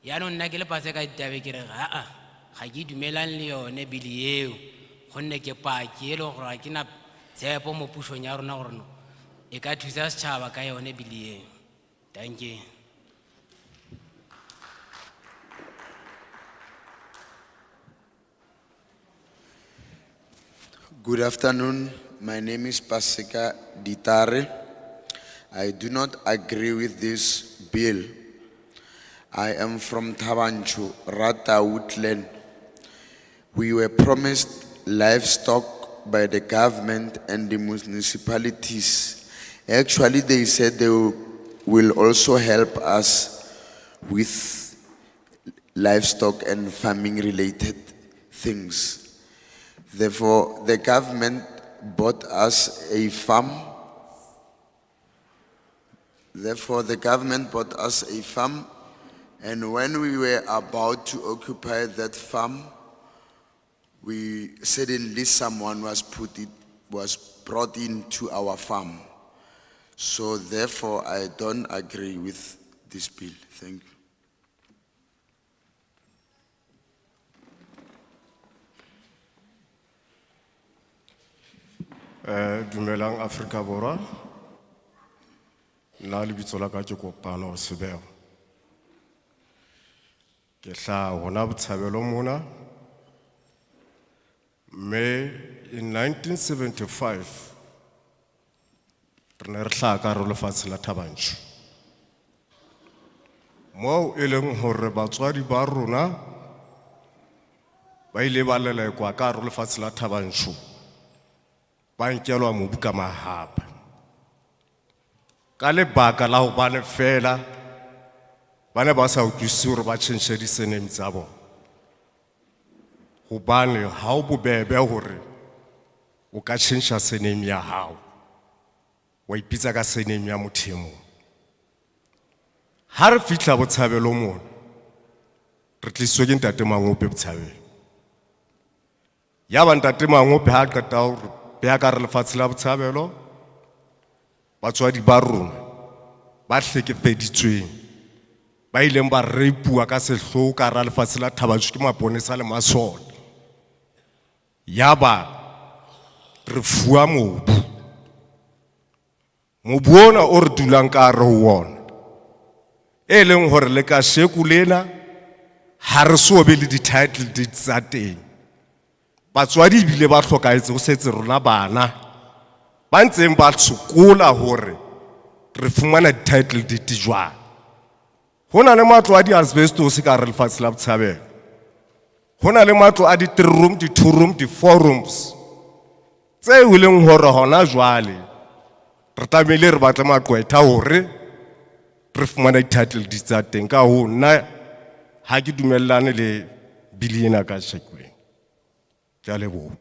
S9: Yaanong nna ke le paseka ditabe ke re ga ke dumelang le yone bili eo gonne ke paki e le gore ga ke na tshepo mo pusong ya rona gore e ka thusa setšhaba ka yone bili eo. Thank you.
S12: Good afternoon. My name is Paseka Ditare. I do not agree with this bill. I am from Thabanchu, Rata Woodland. We were promised livestock by the government and the municipalities. Actually, they said they will also help us with livestock and farming related things. Therefore, the government bought us a farm. Therefore, the government bought us a farm, and when we were about to occupy that farm, suddenly someone was brought into our farm. So therefore, I don't agree with this bill. Thank you.
S2: Dumelang Afrika Borwa. Na lebitso la ka ke Botshabelo. Ke hlaha hona Botshabelo mona. In 1975, re ne re hlaha ka hare ho lefatshe la Thabanchu. Moo e leng hore batswadi ba rona ba ile ba lelekwa ka hare ho lefatshe la Thabanchu. Ba nkelwa mobu ka mahapa. Ka lebaka la hobane fela ba ne ba sa utlwisisi hore ba tjhentjhe di-surname tsa bona. Hobane ha o bobebe hore o ka tjhentjha surname ya hao, wa ipitsa ka surname ya motho e mong. Ha re fihla Botshabelo mona, re tlisitswe ke Ntate Mangope Botshabelo. Ya ba Ntate Mangope ha qeta ho re beha ka hare lefatshe la Botshabelo, batswadi ba rona ba hlekefeditsweng, ba ileng ba reipuwa ka sehloho ka hara lefatshe la Thabanchu ke maponesa le masole. Ya ba re fuwa mobu. Mobu ona o re dulang ka hare ho ona, e leng hore le kasheko lena ha re so be le di-title deeds tsa teng. Batswadi bile ba hlokaetse ho setse rona bana ba ntseng ba sokola hore re fumana di-title deed jwang. Ho na le matlo a di-asbestos ka hare lefatshe la Botshabelo. Ho na le matlo a di-3 room, di-2 room, di-4 rooms tseo e leng hore hona jwale re tlamehile re batle maqwetha hore re fumana di-title deeds tsa teng. Ka hoo nna ha ke dumellane le bili ena ka shekweng. Ke a leboha.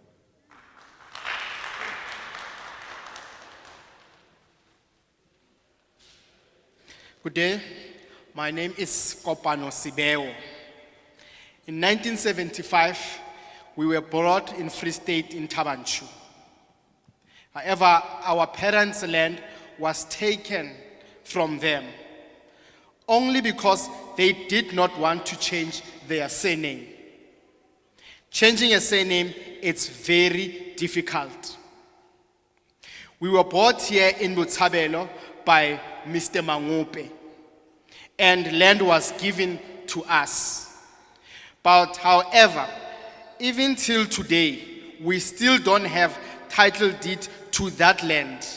S13: Good day. My name is Botshabelo. In 1975, we were brought in Free State in Thabanchu. However, our parents' land was taken from them only because they did not want to change their surname. Changing a surname, it's very difficult. We were brought here in Botshabelo by Mr. Mangope, and land was given to us. But however, even till today, we still don't have title deed to that land.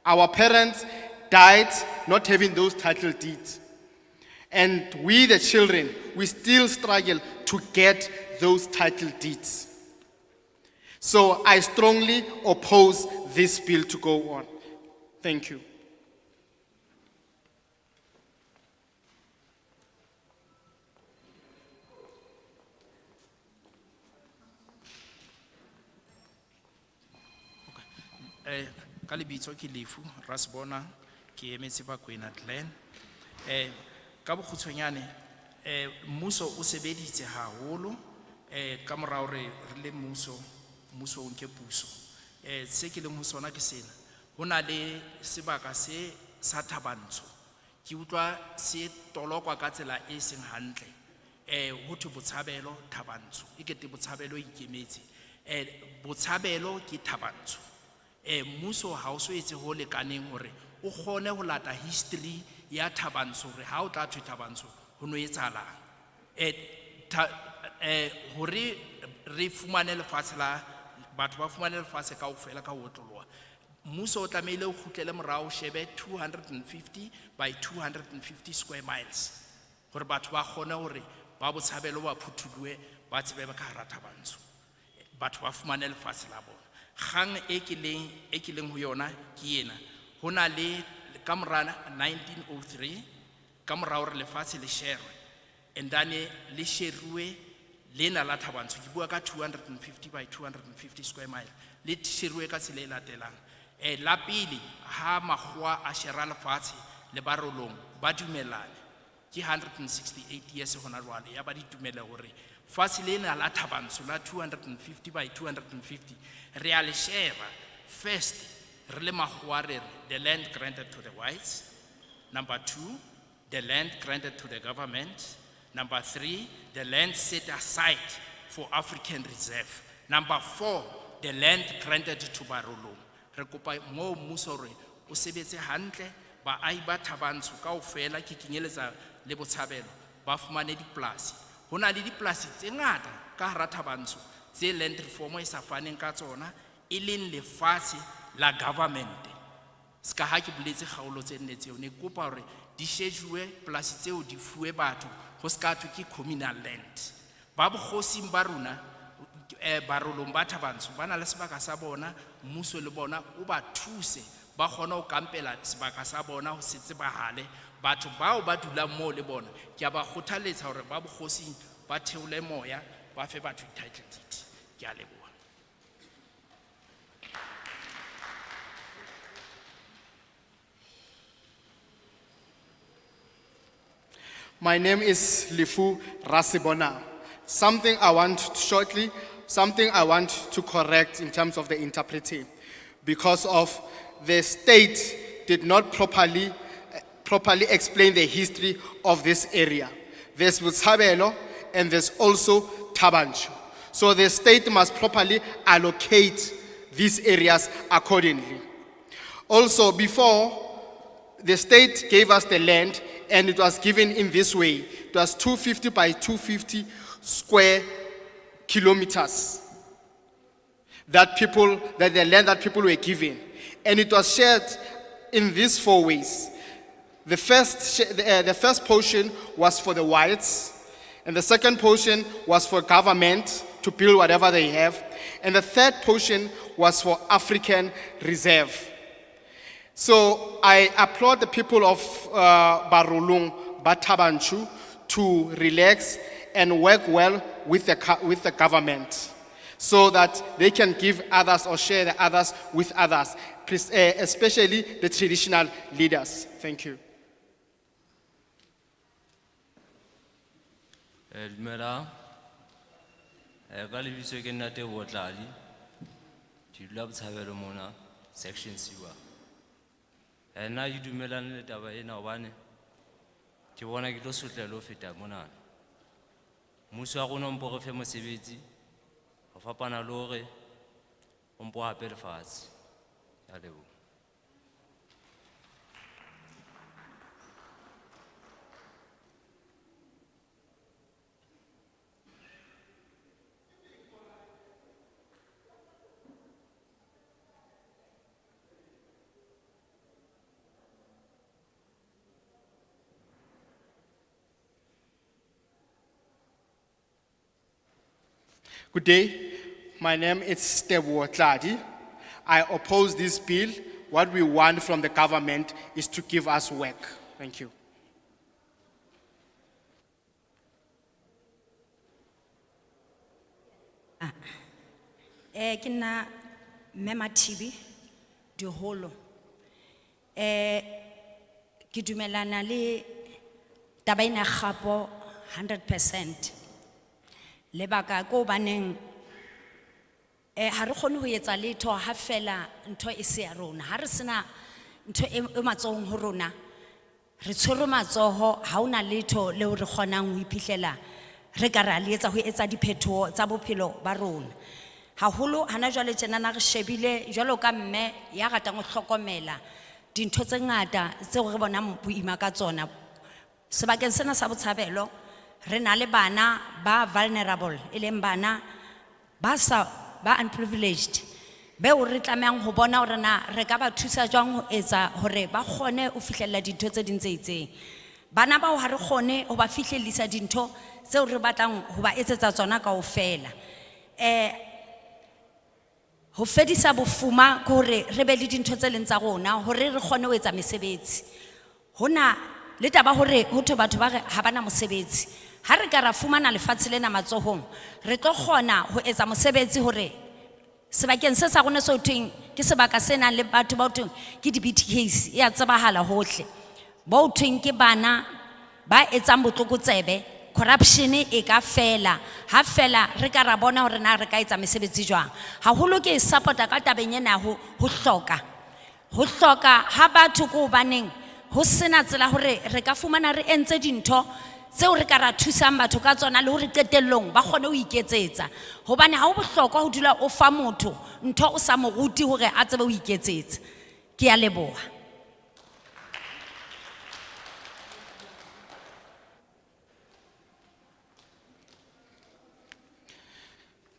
S13: Our parents died not having those title deeds. And we, the children, we still struggle to get those title deeds. So I strongly oppose this bill to go on. Thank you.
S8: Ka lebitso ke Lefu Rasbona ke emetse Bakwena Glen. Ka bokgutshwanyane mmuso o sebeditse haholo ka morao re le mmuso o nke puso. Se ke leng ho sona ke sena, ho na le sebaka se sa Thabantsho ke utlwa se tolokwa ka tsela e seng hantle. Ho thwe Botshabelo Thabantsho e kete Botshabelo ikemetse. Botshabelo ke Thabantsho. Mmuso ha o so etse ho lekaneng hore o kgone ho lata history ya Thabantsho hore ha o tla thwe Thabantsho ho no etsahalang. Hore re fumane lefatshe la batho ba fumane lefatshe kaofela ka ho otloloha, mmuso o tlamehile o kgutlele morao shebe 250 by 250 square miles hore batho ba kgone hore ba Botshabelo ba phuthulohe ba tsebe ba ka hara Thabantsho, batho ba fumane lefatshe la bona. Kgang e kileng ho yona ke ena, ho na le ka mora 1903 ka mora hore lefatshe le sherwe, endane le sheruwe lena la Thabantsho ke bua ka 250 by 250 square mile le shirwe ka tsela e latelang. La pele ha makgowa a shera lefatshe le barolong ba dumelane ke 168 years hona jwale ya ba di dumela hore fatshe lena la Thabantsho la 250 by 250 re a le shera. First re le makgowa re re the land granted to the whites. Number 2, the land granted to the government. Number 3, the land set aside for African reserve. Number 4, the land granted to Barolo. Re kopa mo mmuso re o sebetse hantle ba aiba Thabantsho kaofela ke kenyeletsa le Botshabelo ba fumane diplasi. Hona le diplasi tse ngata ka hara Thabantsho tse land reform e sa faneng ka tsona e leng lefatshe la government. Ska ha ke boletse kgaolo tse nne tseo ne kopa hore di shejuwe plasi tseo di fuwe batho ho ska thwe ke communal land. Ba bogosing ba rona barolong ba Thabantsho ba na le sebaka sa bona, mmuso le bona o ba thuse ba kgona ho kampela sebaka sa bona ho se tsebahale. Batho bao ba dulang mo le bona ke a ba kgothaletsa hore ba bogosing ba theole moya ba fe batho title deed. Ke a leboha.
S13: My name is Lifu Rasibona. Something I want to correct in terms of the interpreting, because of the state did not properly explain the history of this area. There's Botshabelo and there's also Thabantsho. So the state must properly allocate these areas accordingly. Also, before the state gave us the land, and it was given in this way. It was 250 by 250 square kilometers that the land that people were given. And it was shared in these 4 ways. The first portion was for the whites, and the second portion was for government to build whatever they have, and the third portion was for African reserve. So I applaud the people of Barolong, Thabantsho to relax and work well with the government so that they can give others or share the others with others, especially the traditional leaders. Thank you.
S11: Dumela, ka lebitso ke nna Teboho Tladi, ke dula Botshabelo mona, section Siwa. Nna ke dumelane le taba ena hobane ke bona ke tlo sotlela ho feta mona. Mmuso wa rona o mpo re fe mosebetsi ho fapana le hore o mpo hape lefatshe. Ke a leboha.
S13: Good day. My name is Teboho Tladi. I oppose this bill. What we want from the government is to give us work. Thank you.
S14: Ke nna Mema TV di holo. Ke dumelana le taba ena gapo 100%. Lebaka ko baneng ha re kgone ho etsa letho ha fela ntho e se ya rona. Ha re sena ntho e matsohong ho rona, re tshwere matsoho ha ona letho leo re kgonang ho iphihlela re ka ra le etsa ho etsa diphetho tsa bophelo ba rona. Haholo hana jwale tjena na re shebile jwalo ka mme ya ratang ho hlokomela dintho tse ngata tseo re bonang boima ka tsona. Sebakeng sena sa Botshabelo re na le bana ba vulnerable, e leng bana ba unprivileged, beo re tlamehang ho bona hore na re ka ba thusa jwang ho etsa hore ba kgone ho fihlella dintho tse ding tse itseng. Bana bao ha re kgone ho ba fihlellisa dintho tseo re batlang ho ba etsetsa tsona kaofela. Ho fedisa bofuma ke hore re be le dintho tse leng tsa rona hore re kgone ho etsa mesebetsi. Hona le taba hore ho thwe batho ba ha bana mosebetsi. ha re ka ra fumana lefatshe lena matsohong re tlo kgona ho etsa mosebetsi hore sebakeng se sa rona se hothweng ke sebaka se nang le batho ba hothweng ke di-BTKs e a tsebahala hohle ba hothweng ke bana ba etsang botlokotsebe corruption e ka fela ha fela re ka ra bona hore na re ka etsa mesebetsi jwang haholo ke supporta ka tabeng ena ho hloka ha batho go baneng ho sena tsela hore re ka fumana re entse dintho tseo re ka ra thusang batho ka tsona le hore qetellong ba kgone ho iketsetsa hobane ha o bohlokwa ho dula o fa motho ntho o sa mo ruti hore a tsebe ho iketsetsa ke a leboha.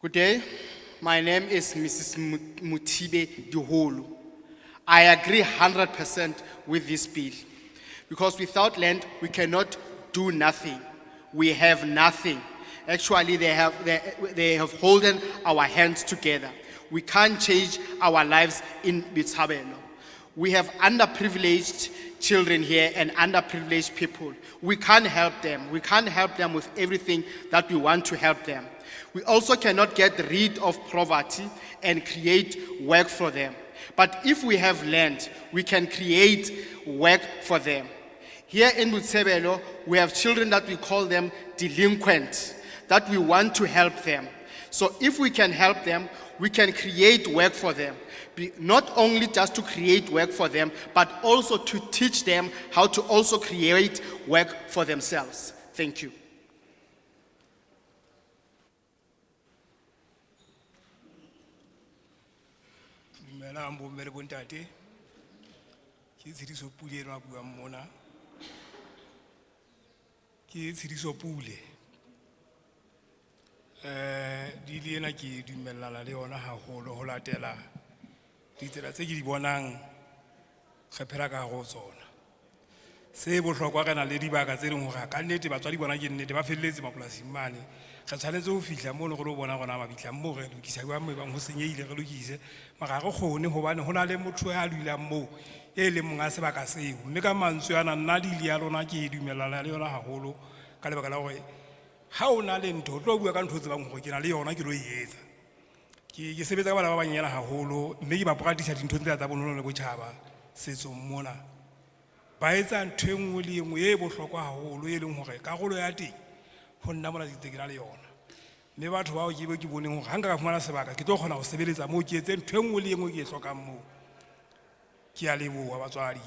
S13: Good day. My name is Mrs. Mutibe Diholu. I agree 100% with this bill because without land, we cannot do nothing. We have nothing. Actually, they have holden our hands together. We can't change our lives in Botshabelo. We have underprivileged children here and underprivileged people. We can't help them. We can't help them with everything that we want to help them. We also cannot get rid of poverty and create work for them. But if we have land, we can create work for them. Here in Botshabelo, we have children that we call them delinquents, that we want to help them. So if we can help them, we can create work for them. Not only just to create work for them, but also to teach them how to also create work for themselves. Thank you.
S6: Dumelang bomme le bontate. Ke Tshediso Pule ena a buang mona. Ke Tshediso Pule. Dili ena ke dumellana le yona haholo ho latela ditsela tse ke di bonang re phela ka go tsona. Se bohlokwa kana le dibaka tse ding hore ka nnete batswadi bona ke nnete ba felletse mapolasing mane. Re tshwanetse ho fihla mo le go lo bona gona mabitla mo re lokisa ba mo bang ho senyehile re lokise mara go kgone hobane hona le motho ya dulang mo e le monga sebaka seo mme ka mantswe ana nna di ile ya lona ke dumellana le yona haholo ka lebaka la gore ha ona le ntho tlo bua ka ntho tse bang go ke na le yona ke lo etsa ke sebetsa ka bana ba banyela haholo mme ke ba practice dintho tse tsa bonono le botjhaba setso mona ba etsa ntho e nngwe le nngwe e bohlokwa haholo e leng hore karolo ya teng ho nna mona ditse ke na le yona mme batho bao ke be ke boneng hore ha nka ka fumana sebaka ke tlo kgona ho sebeletsa mo ke etse ntho e nngwe le nngwe ke e hlokang mo ke a leboha batswadi.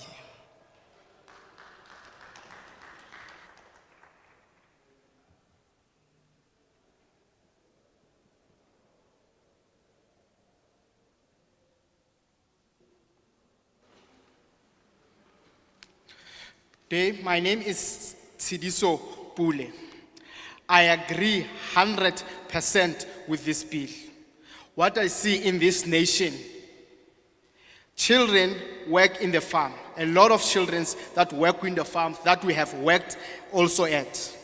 S13: My name is Tshediso Pule. I agree 100% with this bill. What I see in this nation, children work in the farm. A lot of children that work in the farms that we have worked also at.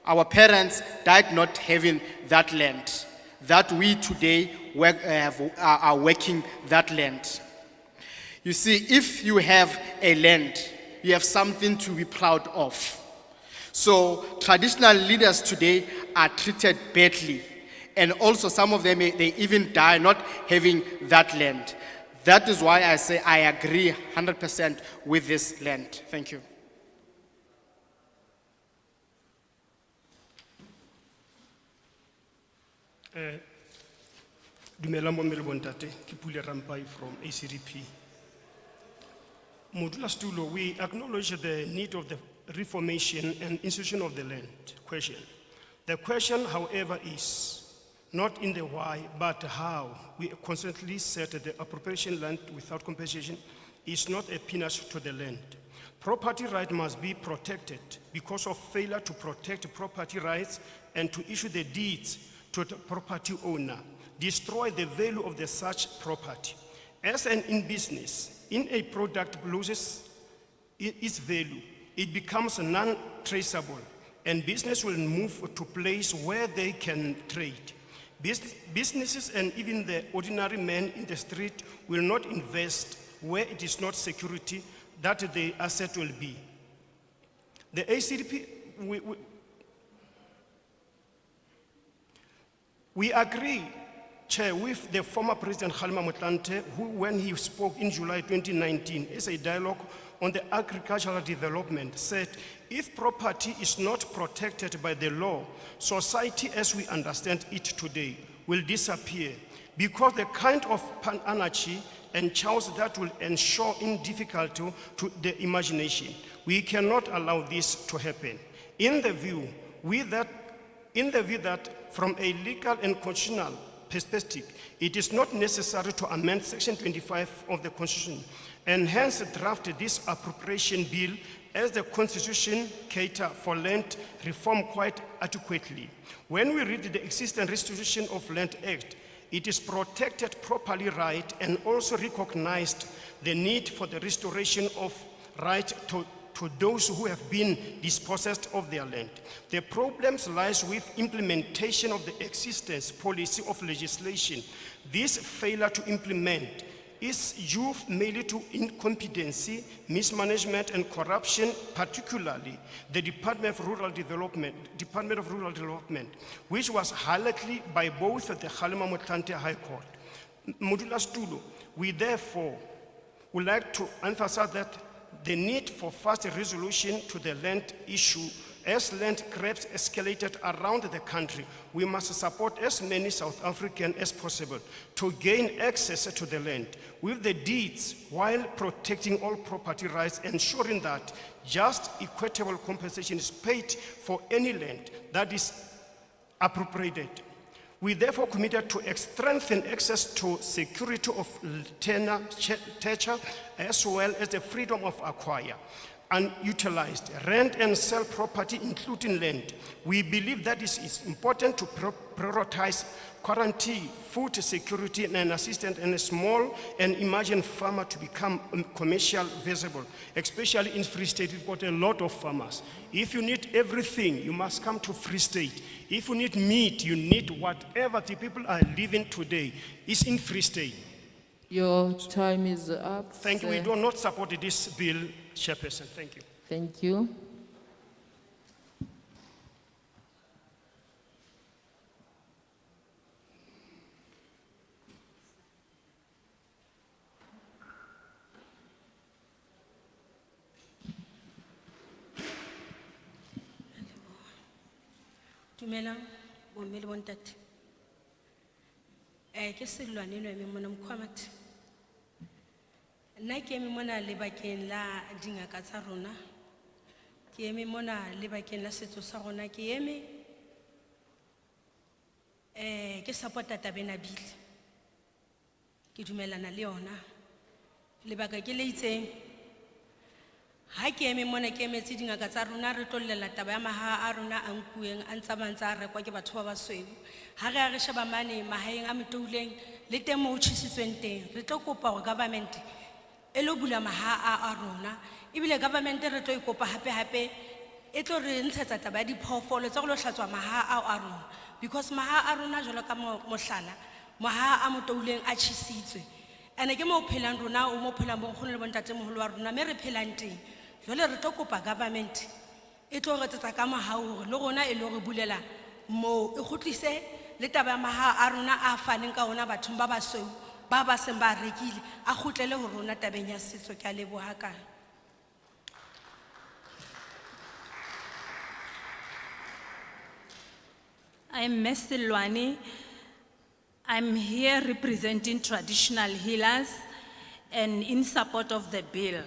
S13: Our parents died not having that land, that we today are working that land. You see, if you have a land, you have something to be proud of. So traditional leaders today are treated badly. And also some of them, they even die not having that land. That is why I say I agree 100% with this land. Thank you.
S6: Dumelang bomme le bontate, ke Pule Rampai from ACDP. Modulastulo, we acknowledge the need of the reformation and institution of the land question. The question, however, is not in the why, but how we constantly set the appropriation land without compensation is not a peanut to the land. Property right must be protected because of failure to protect property rights and to issue the deeds to the property owner, destroy the value of the such property. As an in business, in a product loses its value, it becomes non-traceable, and business will move to place where they can trade. Businesses and even the ordinary man in the street will not invest where it is not security that the asset will be. The ACDP, We agree, Chair, with the former President Kgalema Motlanthe, who, when he spoke in July 2019 as a dialogue on the agricultural development, said, if property is not protected by the law, society as we understand it today will disappear, because the kind of anarchy and chaos that will ensure in difficulty to the imagination. We cannot allow this to happen. In the view that from a legal and constitutional perspective, it is not necessary to amend Section 25 of the Constitution, and hence draft this appropriation bill as the Constitution cater for land reform quite adequately. When we read the existing Restitution of Land Act, it is protected properly right and also recognized the need for the restoration of right to those who have been dispossessed of their land. The problems lies with implementation of the existence policy of legislation. This failure to implement is due mainly to incompetency, mismanagement, and corruption, particularly the Department of Rural Development, which was highlighted by both the Kgalema Motlanthe High Court. Modula Stulo, we therefore would like to emphasize that the need for fast resolution to the land issue. As land grabs escalated around the country, we must support as many South Africans as possible to gain access to the land with the deeds while protecting all property rights, ensuring that just equitable compensation is paid for any land that is appropriated. We therefore committed to strengthen access to security of tenure, as well as the freedom of acquire, unutilized, rent and sell property, including land. We believe that it is important to prioritize guarantee food security and assistance in a small and emerging farmer to become commercial visible, especially in Free State. We've got a lot of farmers. If you need everything, you must come to Free State. If you need meat, you need whatever the people are living today is in Free State.
S7: Your time is up.
S6: Thank you. We
S7: sir.
S6: do not support this bill, Chairperson. Thank you.
S7: Thank you.
S14: Dumelang, bomme le bontate. Ke Selwane no eme mona Mkhwamati. Nna ke eme mona lebakeng la dingaka tsa rona. Ke eme mona lebakeng la setso sa rona. Ke eme ke support-a taba ena bill. Ke dumelana le yona. Lebaka ke le itseng. Ha ke eme mona ke emetse dingaka tsa rona re tlollela taba ya maha a rona a nkueng a ntsa bantsa a rekwa ke batho ba basweu. Ha re a re sheba mane mahaeng a Metouleng le teng mo ho tjhisitsweng teng. Re tlo kopa hore government e lo bula maha a rona. Ebile government re tlo ikopa hape e tlo re ntshetsa taba ya diphoofolo tsa go lo hlatswa maha a rona. Because maha a rona jwalo ka mohlala, maha a Metouleng a tjhisitswe. Ene ke mo phelang rona o mo phelang bonkgono le bontate moholo wa rona me re phelang teng. Jole re tlo kopa government e tlo re tsetsa ka mohao hore le rona e lo re bulela mo e khutlise le taba ya maha a rona a faneng ka ona bathong ba basweu ba ba seng ba rekile a khutlele ho rona tabeng ya setso. Ke a leboha kana.
S20: I'm Mesilwane. I'm here representing traditional healers and in support of the bill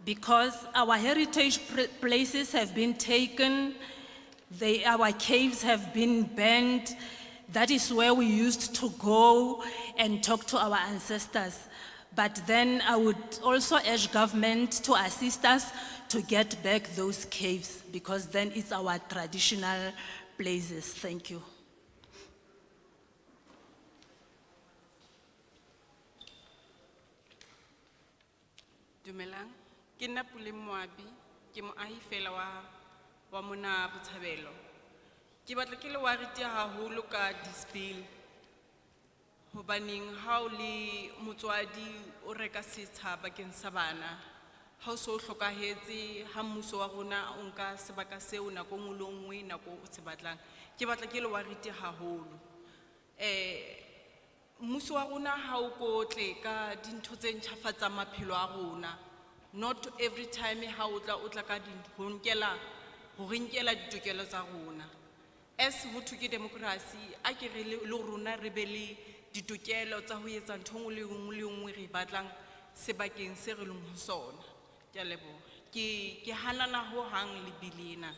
S20: because our heritage places have been taken, our caves have been burned. That is where we used to go and talk to our ancestors. But then I would also urge government to assist us to get back those caves because then it's our traditional places. Thank you.
S18: Dumelang, ke nna Pule Moabi, ke moahi fela wa mona Botshabelo. Ke batla ke le wariti haholo ka this bill. Hobaneng ha o le motswadi o reka setsha bakeng sa bana, ha o so hlokahetse ha mmuso wa rona o nka sebaka seo nako nngwe le nngwe nako o se batlang. Ke batla ke le wariti haholo. Mmuso wa rona ha o ko tle ka dintho tse ntjhafatsang maphelo a rona. Not every time ha o tla ka ho re nkela ditokelo tsa rona. As ho thwe ke democracy, a ke re le rona re be le ditokelo tsa ho etsa ntho engwe le engwe re batlang sebakeng se re leng ho sona. Ke a leboha. Ke hanana ho hang le bili ena.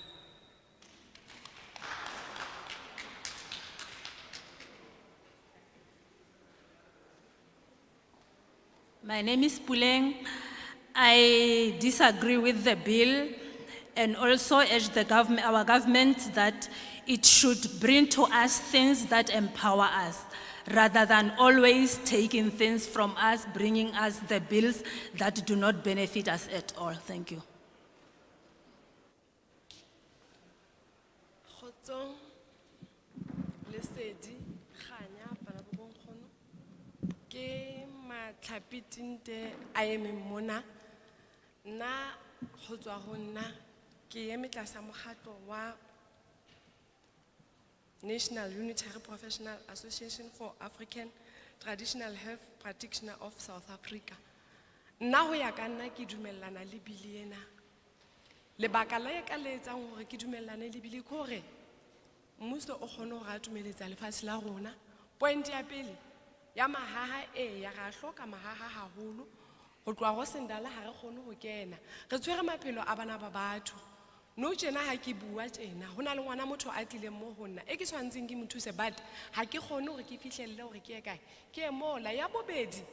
S20: My name is Puleng. I disagree with the bill and also urge the government, our government, that it should bring to us things that empower us, rather than always taking things from us, bringing us the bills that do not benefit us at all. Thank you.
S1: Kgotsong, Lesedi, Kganya, bana ba bonkgono. Ke Matlhapi Tinte a emeng mona. Nna ho tswa ho nna ke eme tlasa mokgatlo wa National Unitary Professional Association for African Traditional Health Practitioner of South Africa. Nna ho ya ka nna ke dumellana le bili ena. Lebaka la ka le etsang hore ke dumellane le bili ke hore mmuso o kgone hore a tumeletsa lefatshe la rona. Point ya pele ya mahaha ya ra hloka mahaha haholo. Ho tloha ho Sendala ha re kgone ho kena. Re tshwere maphelo a bana ba batho. No tjena ha ke bua tjena hona le ngwana motho a tlileng mo ho nna e ke tshwantseng ke mo thuse but ha ke kgone hore ke fihlelle hore ke ye kae ke ye mola ya bobedi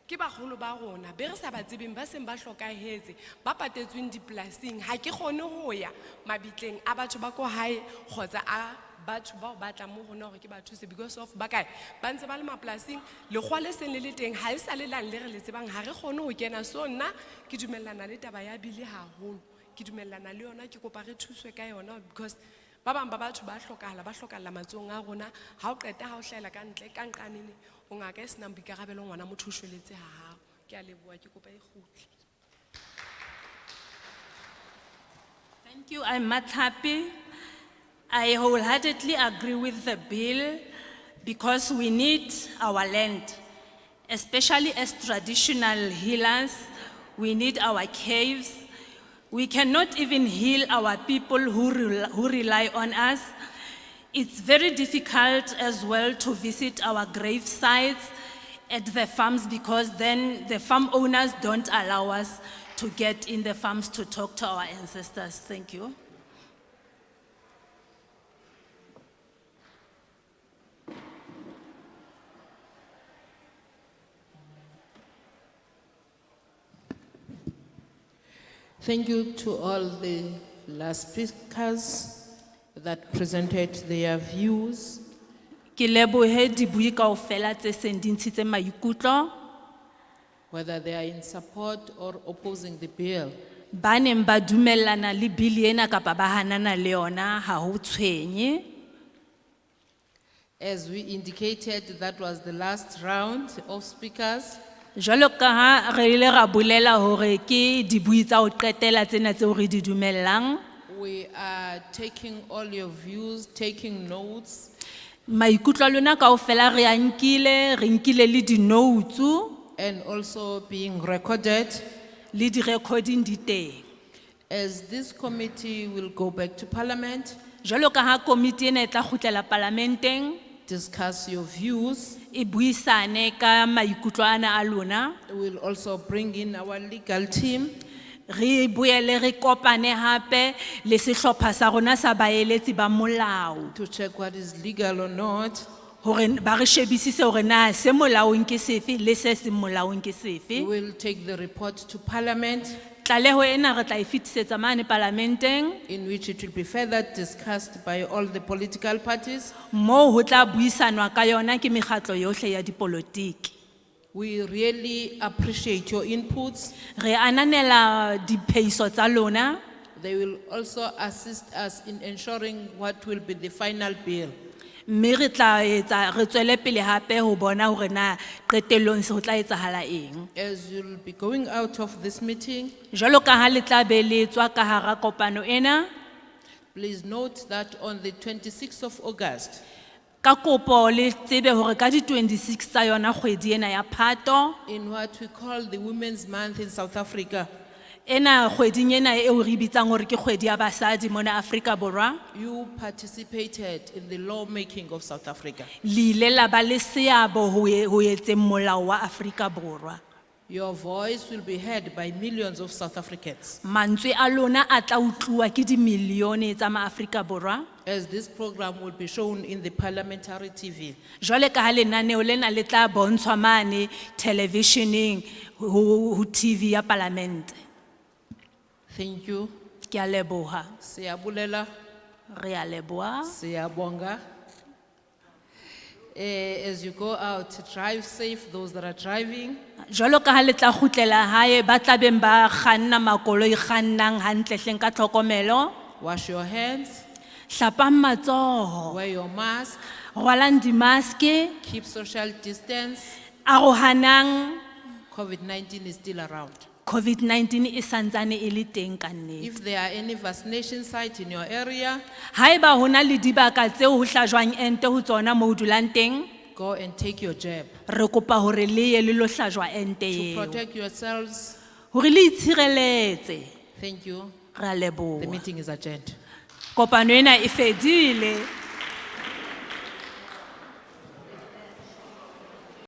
S1: ke bagolo ba rona be re sa ba tsebeng ba seng ba hlokahetse ba patetsweng dipolasing ha ke kgone ho ya mabitleng a batho ba ko hae kgotsa a batho ba batla mo hona hore ke ba thuse because of ba kae ba ntse ba le mapolasing le kgwale seng le teng ha e sa le lang le re le tsebang ha re kgone ho kena so nna ke dumellana le taba ya bili haholo ke dumellana le yona ke kopa re thuswe ka yona because ba bang ba batho ba hlokalla matsong a rona ha o qeta ha o hlaela ka ntle ka nqanene o ngaka e senang boikarabelo ngwana motho o shweletse ha hao ke a leboha ke kopa e kgutle.
S20: Thank you. I'm Matlhapi. I wholeheartedly agree with the bill because we need our land, especially as traditional healers. We need our caves. We cannot even heal our people who rely on us. It's very difficult as well to visit our grave sites at the farms because then the farm owners don't allow us to get in the farms to talk to our ancestors. Thank you.
S7: Thank you to all the last speakers that presented their views.
S20: Ke lebohe dibui kaofela tse seng di ntshitse maikutlo.
S7: Whether they are in support or opposing the bill.
S20: Ba neng ba dumellana le bili ena kapa ba hanana le yona ha ho tshwenye.
S7: As we indicated, that was the last round of speakers.
S20: Jwalo ka ha re ile ra bolela hore ke dibui tsa ho qetela tsena tseo re di dumellang.
S7: We are taking all your views, taking notes.
S20: Maikutlo a lona kaofela re a nkile, re nkile le di notes.
S7: And also being recorded.
S20: Le di recording di teng.
S7: As this committee will go back to Parliament.
S20: Jwalo ka ha committee ena e tla kgutlela parlamenteng.
S7: Discuss your views.
S20: E buisane ka maikutlo ana a lona.
S7: We will also bring in our legal team.
S20: Re boele re kopane hape le sehlopha sa rona sa baeletsi ba molao.
S7: To check what is legal or not.
S20: Hore ba re shebisise hore na se molaong ke sefe le se se molaong ke sefe.
S7: We will take the report to Parliament.
S20: Tlaleho ena re tla e fetisetsa mane parlamenteng.
S7: In which it will be further discussed by all the political parties.
S20: Mo ho tla buisanwa ka yona ke mekgatlo yohle ya dipolotiki.
S7: We really appreciate your inputs.
S20: Re ananela diphehiso tsa lona.
S7: They will also assist us in ensuring what will be the final bill.
S20: Mme re tla etsa re tswele pele hape ho bona hore na qetellong se ho tla etsahala eng.
S7: As you'll be going out of this meeting.
S20: Jwalo ka ha le tla be le tswa ka hara kopano ena.
S7: Please note that on the 26th of August.
S20: ka kopo le tsebe hore ka di 26 tsa yona kgwedi ena ya Phato,
S7: in what we call the Women's Month in South Africa,
S20: ena kgweding ena eo re bitsang hore ke kgwedi ya basadi mona Afrika Borwa,
S7: you participated in the lawmaking of South Africa.
S20: le ile la ba le seabo ho etseng molao wa Afrika Borwa.
S7: Your voice will be heard by millions of South Africans.
S20: Mantswe a lona a tla utlwa ke di milione tsa ma-Afrika Borwa.
S7: As this program will be shown in the parliamentary TV.
S20: Jwale ka ha lenaneo lena le tla bontshwa mane televisioneng ho TV ya Parliament.
S7: Thank you.
S20: Ke a leboha.
S7: Siyabulela.
S20: Re a leboha.
S7: Siyabonga. As you go out, drive safe, those that are driving.
S20: Jwalo ka ha le tla kgutlela hae ba tla beng ba kganna makoloi kgannang hantle hleng ka tlhokomelo.
S7: Wash your hands.
S20: Hlapang matsoho.
S7: Wear your mask.
S20: Rwalang di-maske.
S7: Keep social distance.
S20: Arohanang.
S7: COVID-19 is still around.
S20: COVID-19 e santsane e le teng ka nnete.
S7: If there are any vaccination sites in your area,
S20: haeba hona le dibaka tseo ho hlajwang ente ho tsona moo dulang teng,
S7: go and take your jab.
S20: re kopa hore le ye le lo hlajwa ente
S7: To
S20: eo.
S7: protect yourselves.
S20: Hore le itshireletse.
S7: Thank you.
S20: Re a leboha.
S7: The meeting is adjourned.
S20: Kopano ena e fedile.